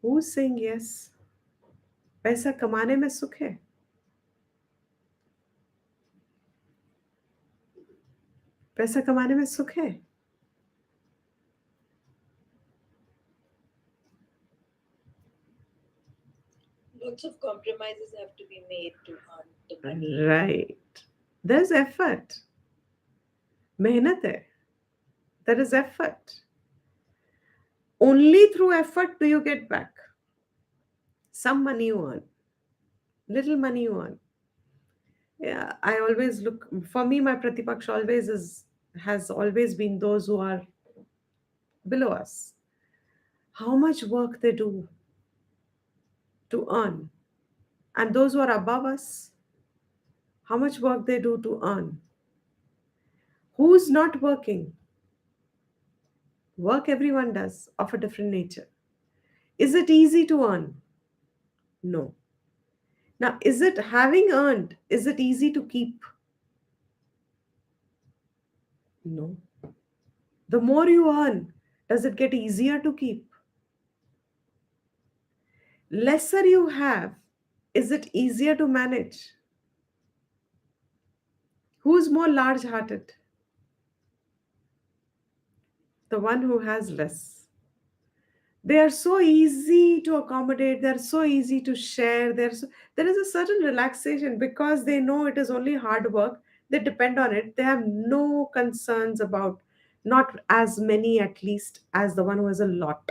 Who's saying yes? पैसा कमाने में सुख है? पैसा कमाने में सुख है? Lots of compromises have to be made to earn the money. Right. There's effort. मेहनत है. There is effort. Only through effort do you get back. Some money you earn, little money you earn. Yeah, I always look, for me, my Pratipaksh always has always been those who are below us. How much work they do to earn, and those who are above us, how much work they do to earn. Who's not working? Work everyone does, of a different nature. Is it easy to earn? No. Now, is it having earned, is it easy to keep? No. The more you earn, does it get easier to keep? Lesser you have, is it easier to manage? Who's more large hearted? The one who has less. They are so easy to accommodate, they're so easy to share. There is a certain relaxation because they know it is only hard work. They depend on it. They have no concerns about, not as many at least as the one who has a lot,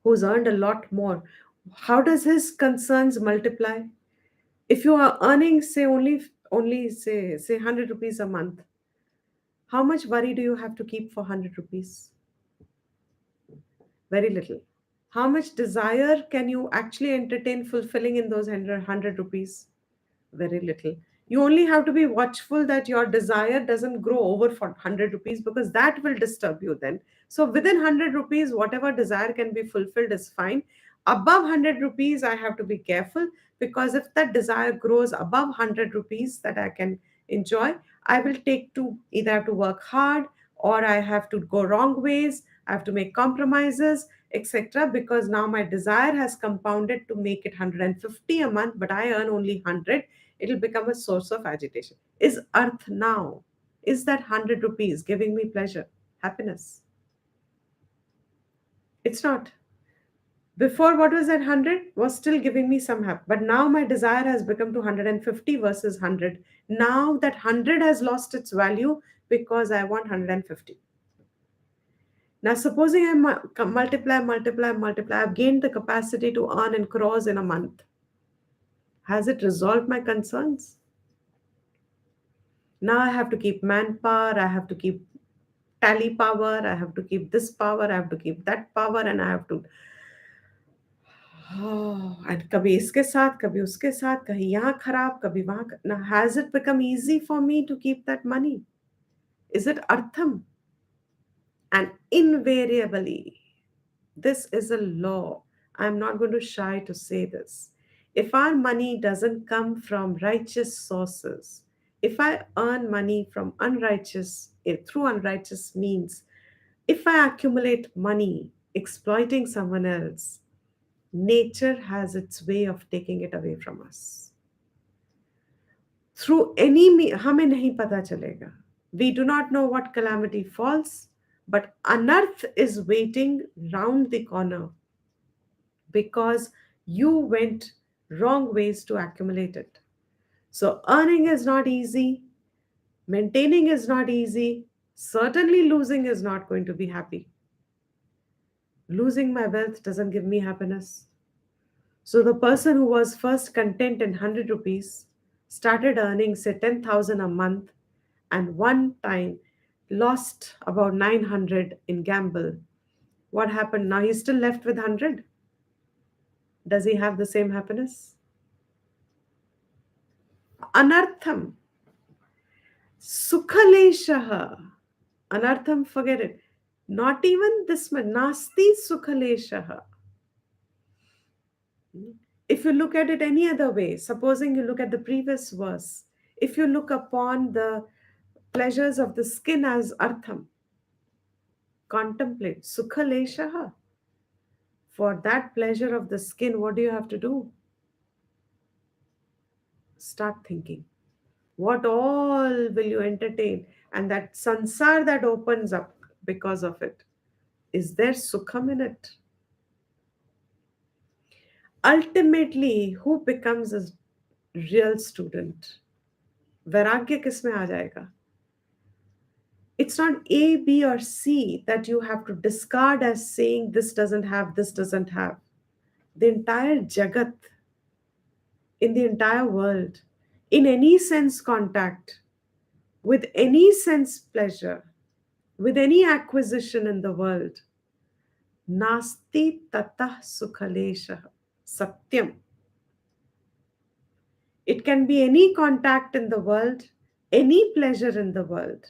who's earned a lot more. How does his concerns multiply? If you are earning, say, only say 100 rupees a month, how much worry do you have to keep for 100 rupees? Very little. How much desire can you actually entertain fulfilling in those 100 rupees? Very little. You only have to be watchful that your desire doesn't grow over for 100 rupees, because that will disturb you then. So within 100 rupees, whatever desire can be fulfilled is fine. Above 100 rupees, I have to be careful, because if that desire grows above 100 rupees that I can enjoy, I will take to either have to work hard, or I have to go wrong ways, I have to make compromises, etc., because now my desire has compounded to make it 150 a month, but I earn only 100. It'll become a source of agitation. Is earth now, is that 100 rupees giving me pleasure, happiness? It's not. Before, what was that 100 was still giving me some happiness, but now my desire has become to 150 versus 100. Now that 100 has lost its value because I want 150. Now, supposing I multiply, I've gained the capacity to earn in crores in a month. Has it resolved my concerns? Now I have to keep manpower, I have to keep tally power, I have to keep this power, I have to keep that power, and I have to. Oh, and कभी इसके साथ, कभी उसके साथ, कहीं यहाँ खराब, कभी वहाँ. Now, has it become easy for me to keep that money? Is it artham? And invariably, this is a law. I'm not going to shy to say this. If our money doesn't come from righteous sources, if I earn money from through unrighteous means, if I accumulate money exploiting someone else, nature has its way of taking it away from us. Through any हमें नहीं पता चलेगा. We do not know what calamity falls, but unearth is waiting round the corner because you went wrong ways to accumulate it. So earning is not easy, maintaining is not easy, certainly losing is not going to be happy. Losing my wealth doesn't give me happiness. So the person who was first content in 100 rupees started earning, say, 10,000 a month, and one time lost about 900 in gamble. What happened? Now he's still left with 100. Does he have the same happiness? Anartham. Sukhaleshaha. Anartham, forget it. Not even this much. Nasti sukhaleshaha. If you look at it any other way, supposing you look at the previous verse, if you look upon the pleasures of the skin as artham, contemplate sukha leshaha. For that pleasure of the skin, what do you have to do? Start thinking. What all will you entertain? And that sansar that opens up because of it. Is there sukham in it? Ultimately, who becomes a real student? वैराग्य किस में आ जाएगा? It's not A, B, or C that you have to discard as saying this doesn't have, this doesn't have. The entire jagat, in the entire world, in any sense contact, with any sense pleasure, with any acquisition in the world, nasti tatah sukhalesha satyam. It can be any contact in the world, any pleasure in the world,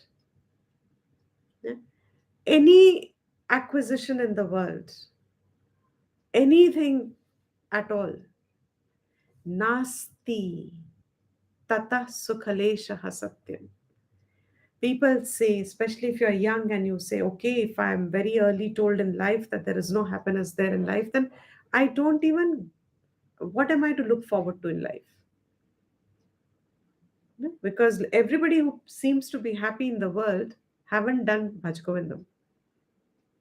yeah, any acquisition in the world, anything at all. Nasti tata sukhalesha satyam. People say, especially if you're young and you say, okay, if I'm very early told in life that there is no happiness there in life, then I don't even, what am I to look forward to in life? No? Because everybody who seems to be happy in the world haven't done Bhaj Govindam.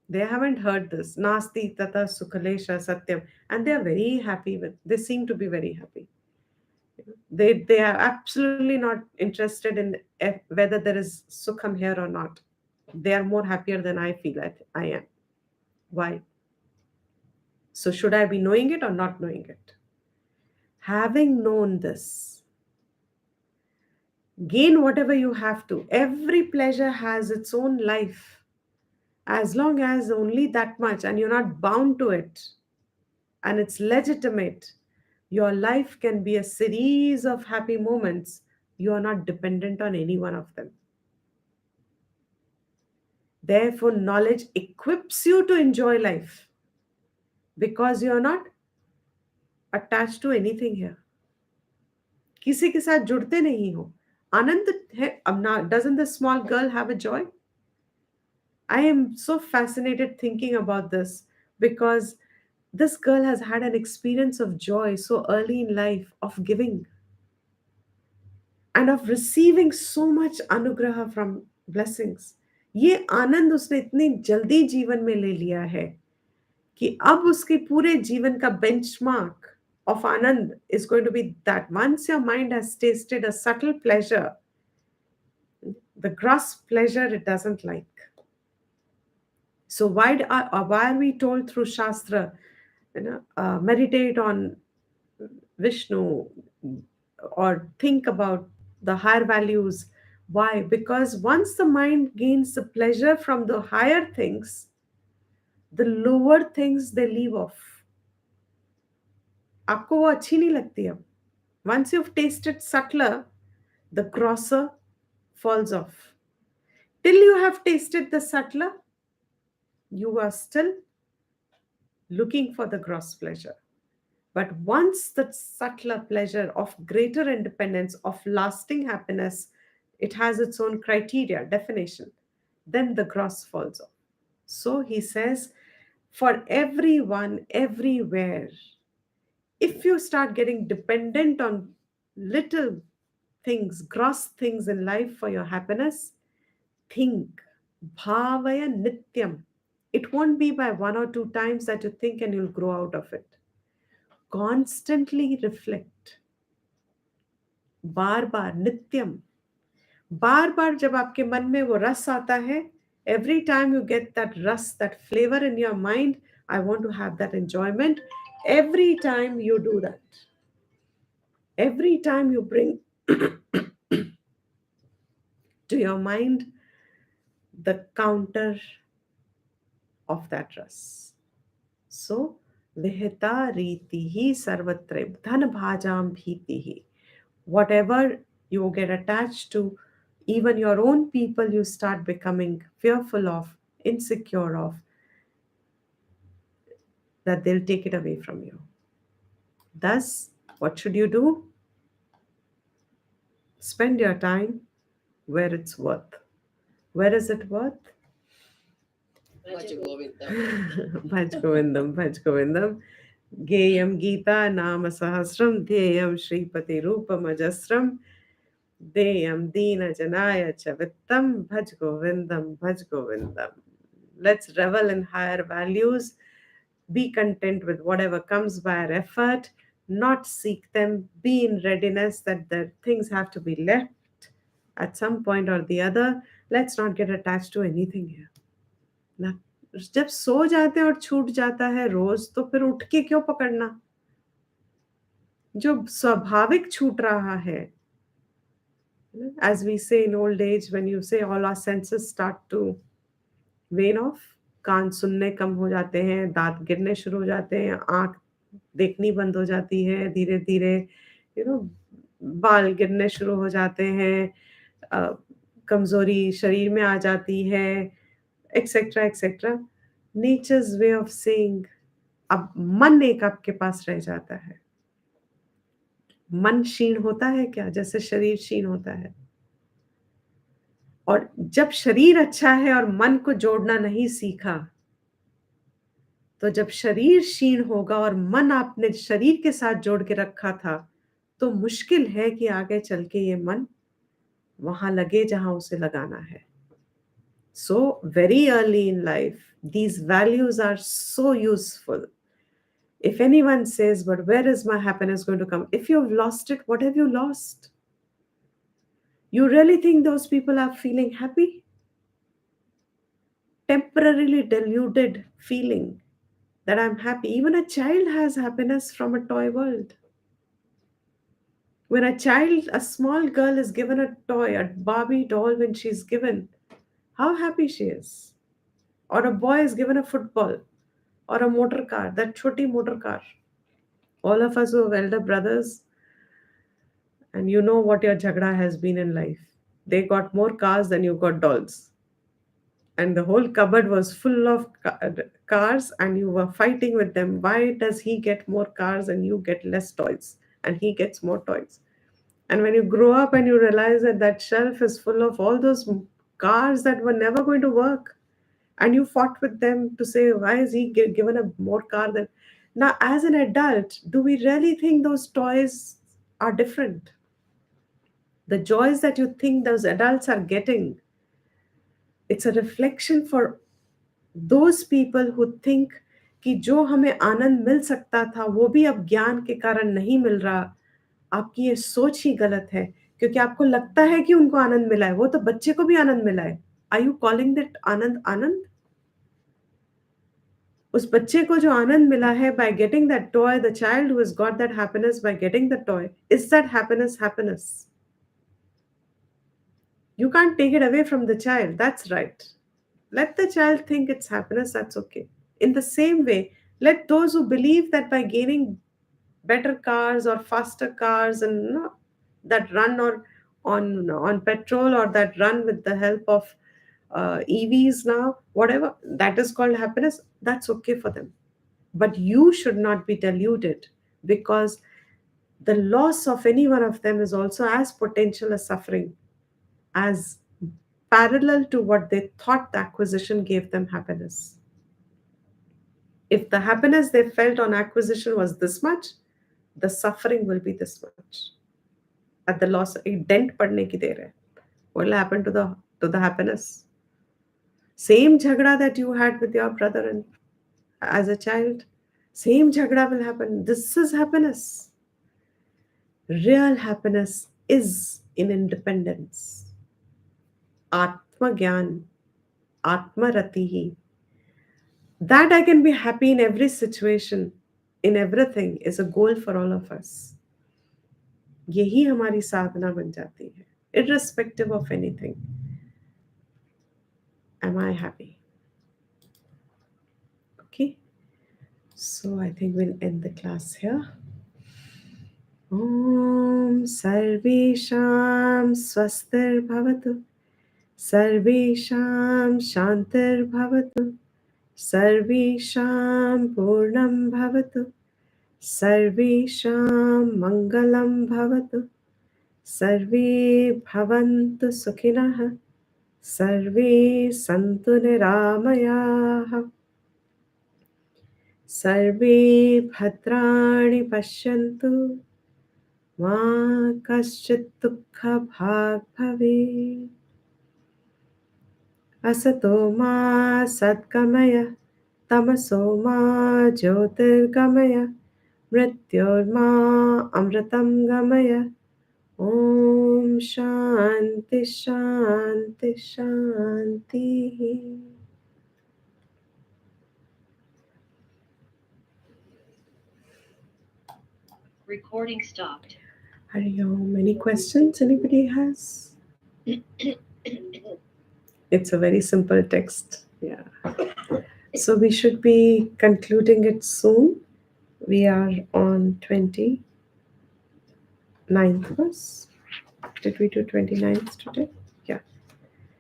They haven't heard this. Nasti tata sukhalesha satyam. And they are very happy with, they seem to be very happy. They are absolutely not interested in whether there is sukham here or not. They are more happier than I feel I am. Why? So should I be knowing it or not knowing it? Having known this, gain whatever you have to. Every pleasure has its own life. As long as only that much and you're not bound to it and it's legitimate, your life can be a series of happy moments. You are not dependent on any one of them. Therefore, knowledge equips you to enjoy life because you are not attached to anything here. किसी के साथ जुड़ते नहीं हो. आनंद है. अब ना, doesn't the small girl have a joy? I am so fascinated thinking about this because this girl has had an experience of joy so early in life, of giving and of receiving so much anugraha from blessings. ये आनंद उसने इतनी जल्दी जीवन में ले लिया है कि अब उसके पूरे जीवन का benchmark of anand is going to be that once your mind has tasted a subtle pleasure, the gross pleasure it doesn't like. So why are we told through Shastra, meditate on Vishnu or think about the higher values? Why? Because once the mind gains the pleasure from the higher things, the lower things they leave off. आपको वो अच्छी नहीं लगती अब. Once you've tasted subtler, the grosser falls off. Till you have tasted the subtler, you are still looking for the gross pleasure. But once the subtler pleasure of greater independence, of lasting happiness, it has its own criteria, definition, then the gross falls off. So he says, for everyone, everywhere, if you start getting dependent on little things, gross things in life for your happiness, think. Bhavaya nityam. It won't be by one or two times that you think and you'll grow out of it. Constantly reflect. बार बार नित्यम. बार बार जब आपके मन में वो रस आता है, every time you get that rus, that flavor in your mind, I want to have that enjoyment. Every time you do that, every time you bring to your mind the counter of that rus. So, vihita ritihi sarvatre dhan bhajam bhitihi. Whatever you get attached to, even your own people, you start becoming fearful of, insecure of, that they'll take it away from you. Thus, what should you do? Spend your time where it's worth. Where is it worth? Bhaja Govindam. Bhaj Govindam, Bhaj Govindam. Geyam Gita Nama Sahasram Dheyam Shripati Rupamajasram Deyam Dina Janaya Chavittam Bhaj Govindam, Bhaj Govindam. Let's revel in higher values. Be content with whatever comes by our effort, not seek them. Be in readiness that the things have to be left at some point or the other. Let's not get attached to anything here. ना, जब सो जाते हैं और छूट जाता है रोज तो फिर उठ के क्यों पकड़ना? जो स्वाभाविक छूट रहा है, as we say in old age, when you say all our senses start to wane off, कान सुनने कम हो जाते हैं, दांत गिरने शुरू हो जाते हैं, आंख देखनी बंद हो जाती है, धीरे धीरे यू नो बाल गिरने शुरू हो जाते हैं, कमजोरी शरीर में आ जाती है, etcetera etcetera. Nature's way of saying, अब मन एक आपके पास रह जाता है. मन क्षीण होता है क्या? जैसे शरीर क्षीण होता है. और जब शरीर अच्छा है और मन को जोड़ना नहीं सीखा, तो जब शरीर क्षीण होगा और मन आपने शरीर के साथ जोड़ के रखा था, तो मुश्किल है कि आगे चल के ये मन वहां लगे जहां उसे लगाना है. So very early in life, these values are so useful. If anyone says, but where is my happiness going to come? If you've lost it, what have you lost? You really think those people are feeling happy? Temporarily deluded feeling that I'm happy. Even a child has happiness from a toy world. When a child, a small girl is given a toy, a Barbie doll, when she's given, how happy she is. Or a boy is given a football or a motor car, that choti motor car. All of us who have elder brothers, and you know what your jhagda has been in life. They got more cars than you got dolls. And the whole cupboard was full of cars, and you were fighting with them. Why does he get more cars and you get less toys? And he gets more toys. And when you grow up and you realize that that shelf is full of all those cars that were never going to work, and you fought with them to say, why is he given a more car than. Now, as an adult, do we really think those toys are different? The joys that you think those adults are getting, it's a reflection for those people who think कि जो हमें आनंद मिल सकता था वो भी अब ज्ञान के कारण नहीं मिल रहा. आपकी ये सोच ही गलत है, क्योंकि आपको लगता है कि उनको आनंद मिला है. वो तो बच्चे को भी आनंद मिला है. Are you calling that Anand Anand? उस बच्चे को जो आनंद मिला है by getting that toy, the child who has got that happiness by getting the toy, is that happiness happiness? You can't take it away from the child. That's right. Let the child think it's happiness. That's okay. In the same way, let those who believe that by gaining better cars or faster cars and that run or on petrol, or that run with the help of EVs now, whatever that is called happiness, that's okay for them. But you should not be deluded, because the loss of any one of them is also as potential as suffering, as parallel to what they thought the acquisition gave them happiness. If the happiness they felt on acquisition was this much, the suffering will be this much. At the loss, एक dent पड़ने की देर है. What will happen to the happiness? Same jhagda that you had with your brother and as a child, same jhagda will happen. This is happiness. Real happiness is in independence. Atma Gyan, Atma Ratihi. That I can be happy in every situation, in everything, is a goal for all of us. यही हमारी साधना बन जाती है. Irrespective of anything. Am I happy? Okay. So I think we'll end the class here. Om Sarvesham Swastir Bhavatu. Sarvesham Shantir Bhavatu. Sarvesham Purnam Bhavatu. सर्वेषां मङ्गलं भवतु, सर्वे भवन्तु सुखिनः, सर्वे सन्तु निरामयाः, सर्वे भद्राणि पश्यन्तु, मा कश्चित् दुःखभाग् भवेत्। असतो मा सद्गमय, तमसो मा ज्योतिर्गमय, मृत्योर्मा अमृतं गमय। ॐ शान्ति शान्ति शान्तिः। Recording stopped. Hari Om. Any questions anybody has? It's a very simple text. Yeah. So we should be concluding it soon. We are on 29th verse. Did we do 29th today? Yeah.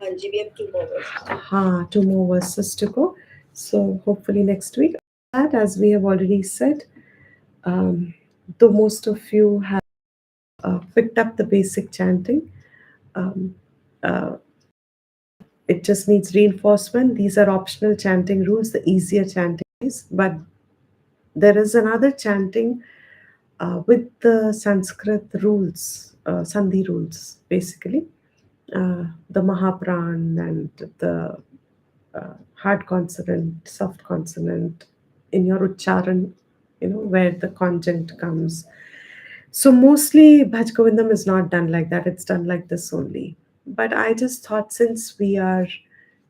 Anji, we have 2 more verses. Two more verses to go. So hopefully next week. That, as we have already said, though most of you have picked up the basic chanting, um, uh, it just needs reinforcement. These are optional chanting rules, the easier chanting is, but there is another chanting with the Sanskrit rules, Sandhi rules, basically. The Mahapran and the hard consonant, soft consonant in your Ucharan, where the conjunct comes. So mostly Bhaj Govindam is not done like that, it's done like this only. But I just thought since we are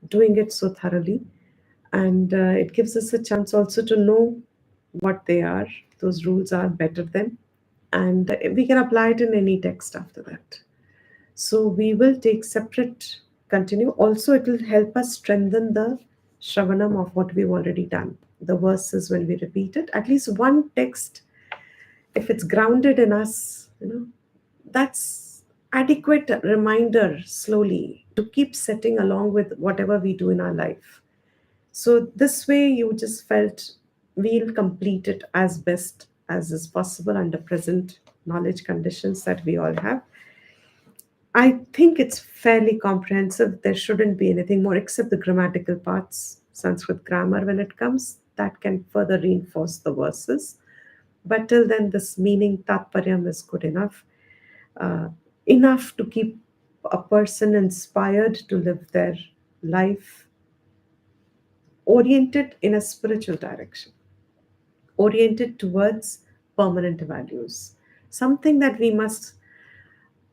doing it so thoroughly, and it gives us a chance also to know what they are, those rules are better than, and we can apply it in any text after that. So we will take separate continue. Also, it will help us strengthen the Shravanam of what we've already done. The verses when we repeat it, at least one text, if it's grounded in us, that's adequate reminder slowly to keep setting along with whatever we do in our life. So this way you just felt we'll complete it as best as is possible under present knowledge conditions that we all have. I think it's fairly comprehensive. There shouldn't be anything more except the grammatical parts, Sanskrit grammar when it comes, that can further reinforce the verses. But till then, this meaning tatparyam is good enough, uh, enough to keep a person inspired to live their life oriented in a spiritual direction, oriented towards permanent values. Something that we must,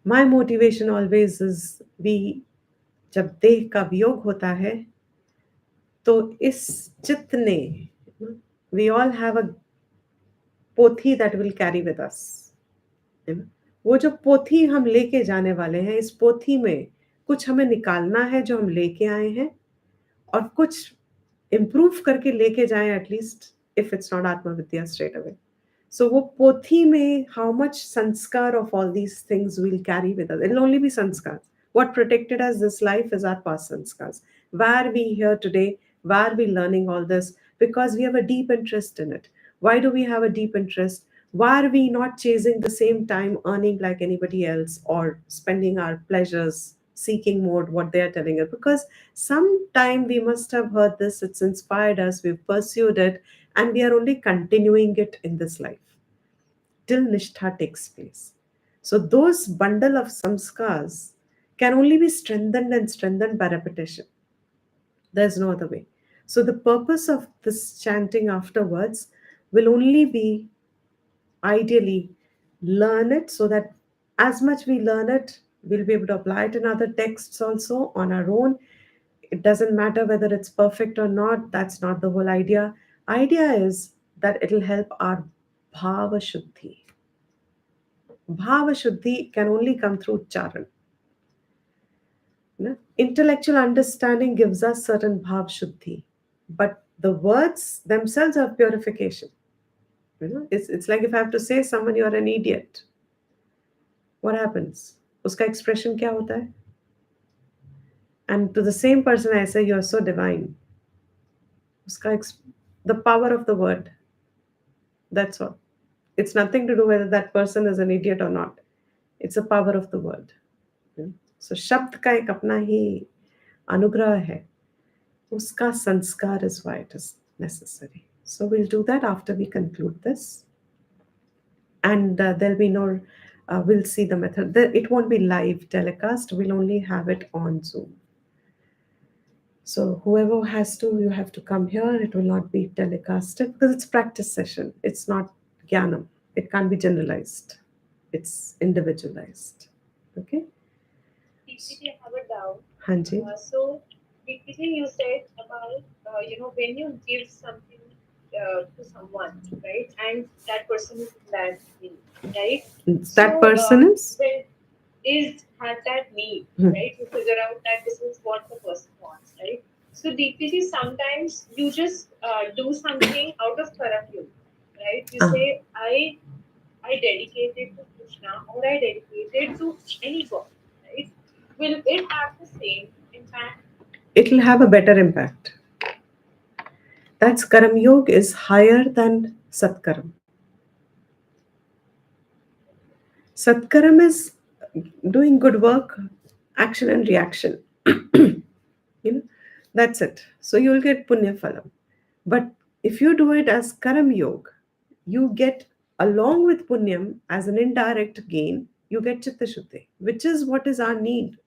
my motivation always is we जब देह का वियोग होता है तो इस चित्त ने, we all have a पोथी that will carry with us, वो जो पोथी हम लेके जाने वाले हैं, इस पोथी में कुछ हमें निकालना है जो हम लेके आए हैं, और कुछ इम्प्रूव करके लेके जाएं, एटलीस्ट इफ इट्स नॉट आत्मविद्या स्ट्रेट अवे. So वो पोथी में how much sanskar of all these things we'll carry with us. It'll only be sanskar. What protected us this life is our past sanskars. Why are we here today? Why are we learning all this? Because we have a deep interest in it. Why do we have a deep interest? Why are we not chasing the same time earning like anybody else or spending our pleasures seeking more what they are telling us? Because sometime we must have heard this, it's inspired us, we've pursued it, and we are only continuing it in this life till nishtha takes place. So those bundle of samskars can only be strengthened and strengthened by repetition. There's no other way. So the purpose of this chanting afterwards will only be ideally learn it so that as much we learn it, we'll be able to apply it in other texts also on our own. It doesn't matter whether it's perfect or not, that's not the whole idea. Idea is that it'll help our bhava shuddhi. Bhava shuddhi can only come through charan. Intellectual understanding gives us certain bhav shuddhi, but the words themselves are purification. It's like if I have to say someone you are an idiot, what happens? Uska expression kya hota hai? And to the same person I say you are so divine. Uska the power of the word. That's all. It's nothing to do whether that person is an idiot or not. It's a power of the word. So शब्द का एक अपना ही अनुग्रह है. Uska sanskar is why it is necessary. So we'll do that after we conclude this. And there'll be no, we'll see the method. It won't be live telecast. We'll only have it on Zoom. So whoever has to, you have to come here. It will not be telecasted because it's practice session. It's not jnanam. It can't be generalized. It's individualized. Okay? PPT, I have a doubt. Hanji. So, PPT, you said about, when you give something to someone, right, and that person is in that need, right? That So, person is? when is has that need, right? You figure out that this is what the person wants, right? So, DPT, sometimes you just do something out of karam yoga, right? You Ah. say, I dedicate it to Krishna or I dedicate it to any god, right? Will it have the same impact? It'll have a better impact. That's Karam Yog is higher than Satkaram. Satkaram is doing good work, action and reaction. you know, that's it. So you'll get Punya Phalam. But if you do it as Karam Yog, you get along with Punyam as an indirect gain, you get Chitta Shuddhi, which is what is our need.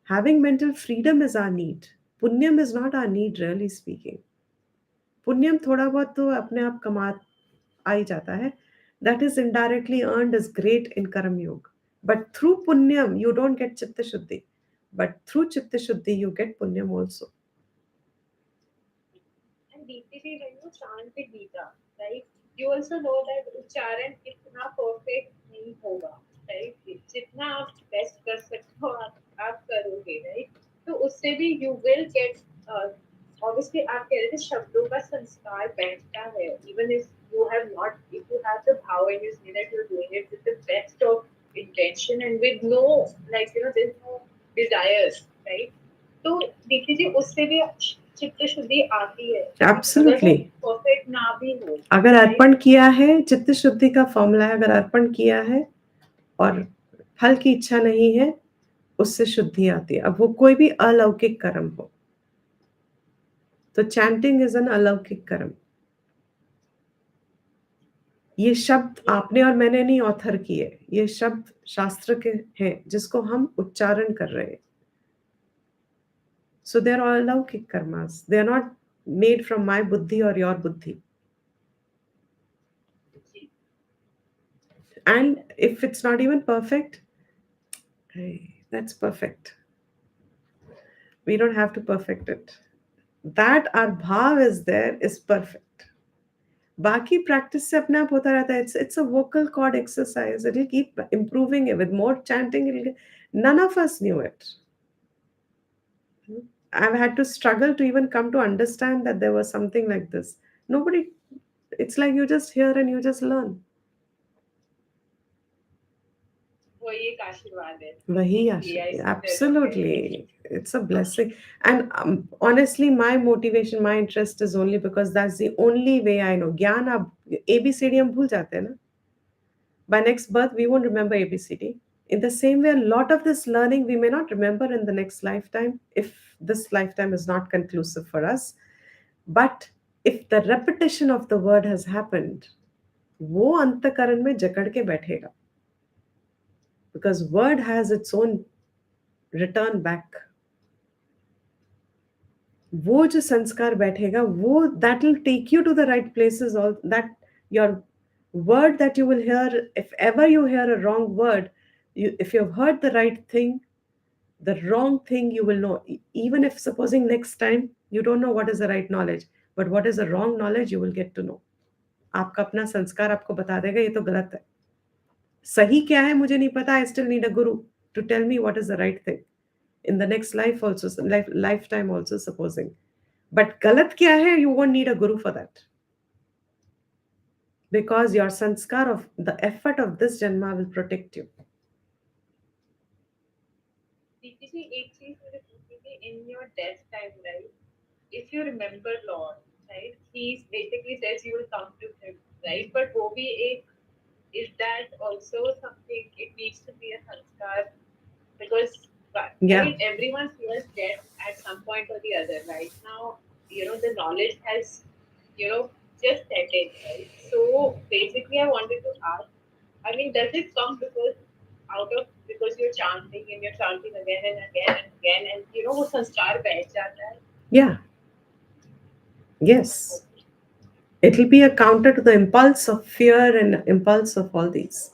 Having mental freedom is our need. Punyam is not our need, really speaking. Punyam थोड़ा बहुत तो अपने आप कमा आ ही जाता है. That is indirectly earned is great in Karam Yoga. But through Punyam, you don't get Chitta Shuddhi. But through Chitta Shuddhi, you get Punyam also. And DPT, when you chant the Gita, right? You also know that उच्चारण इतना perfect नहीं होगा, right? जितना आप best कर सकते हो आप करोगे, right? तो उससे भी you will get obviously आप कह रहे थे शब्दों का संस्कार बैठता है, even if you have not, if you have the power and you say that you're doing it with the best of intention and with no, like, there's no desires, right? तो देखिए जी उससे भी चित्त शुद्धि आती है अगर वो Absolutely. परफेक्ट ना भी हो, अगर राइट? अर्पण किया है, चित्त शुद्धि का फॉर्मूला है, अगर अर्पण किया है और फल की इच्छा नहीं है, उससे शुद्धि आती है. अब वो कोई भी अलौकिक कर्म हो. तो चैंटिंग इज एन अलौकिक कर्म. ये शब्द आपने और मैंने नहीं ऑथर किए. ये शब्द शास्त्र के हैं जिसको हम उच्चारण कर रहे हैं. So they're all अलौकिक karmas. They are not made from my buddhi or your buddhi. And if it's not even perfect, hey, that's perfect. We don't have to perfect it. That our bhav is there is perfect. बाकी practice से अपने आप होता रहता है. It's a vocal cord exercise. It'll keep improving it with more chanting. None of us knew it. I've had to struggle to even come to understand that there was something like this. Nobody, it's like you just hear and you just learn. वही एक आशीर्वाद है Vahi लिया Ashwini. इस जन्म में. Absolutely. It's a blessing. And honestly, my motivation, my interest is only because that's the only way I know. Gyan, ab, ABCD हम भूल जाते हैं ना. By next birth, we won't remember ABCD. In the same way, a lot of this learning we may not remember in the next lifetime if this lifetime is not conclusive for us. But if the repetition of the word has happened, वो अंतकरण में जकड़ के बैठेगा. Because word has its own return back. वो जो संस्कार बैठेगा वो that will take you to the right places. All that your word that you will hear, if ever you hear a wrong word, if you've heard the right thing, the wrong thing you will know. Even if supposing next time you don't know what is the right knowledge, but what is the wrong knowledge you will get to know. आपका अपना संस्कार आपको बता देगा ये तो गलत है. सही क्या है मुझे नहीं पता. I still need a guru to tell me what is the right thing in the next life also, lifetime also supposing. But galat kya hai, you won't need a guru for that. Because your sanskar of the effort of this janma will protect you. किसी एक चीज मुझे पूछनी थी in your death time, right? If you remember Lord, right? He basically says you will come to him, right? But wo bhi ek, is that also something, it needs to be a sanskar? Because I Yeah, mean everyone fears death at some point or the other. Right now, the knowledge has, you know, just set in, right? So basically, I wanted to ask. I mean, does it come because you're chanting and you're chanting again and again and again, and वो संस्कार बैठ जाता है? yeah, yes. Okay. It'll be a counter to the impulse of fear and impulse of all these.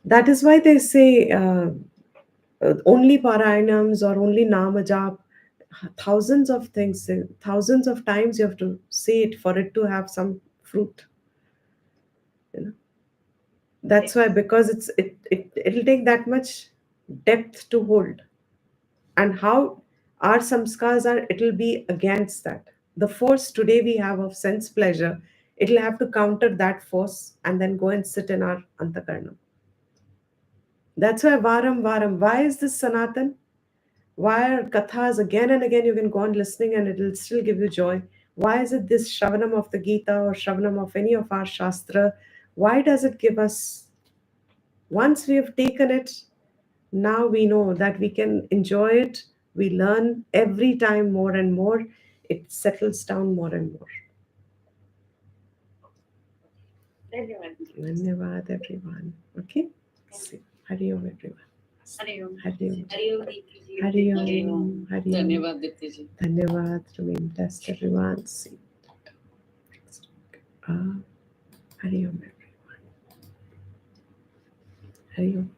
That is why they say only parayanams or only namajap, thousands of things, thousands of times you have to say it for it to have some fruit. You know, that's why, Yes. because it'll take that much depth to hold, and how our samskars are, it'll be against that. The force today we have of sense pleasure, it'll have to counter that force and then go and sit in our antakarnam. That's why varam varam. Why is this Sanatan? Why are kathas again and again you can go on listening and it'll still give you joy? Why is it this Shravanam of the Gita or Shravanam of any of our Shastra? Why does it give us, once we have taken it, now we know that we can enjoy it. We learn every time more and more. It settles down more and more. धन्यवाद दीदी. Dhanyavad everyone. Okay? See. Hari Om everyone. Hariom. Hari Om. Hariom दीदी जी. Hari Hariom. Om. Hari Om. धन्यवाद दीदी जी. Dhanyavad. Remain blessed everyone. See. Ah, Hari Om everyone. Hari Om.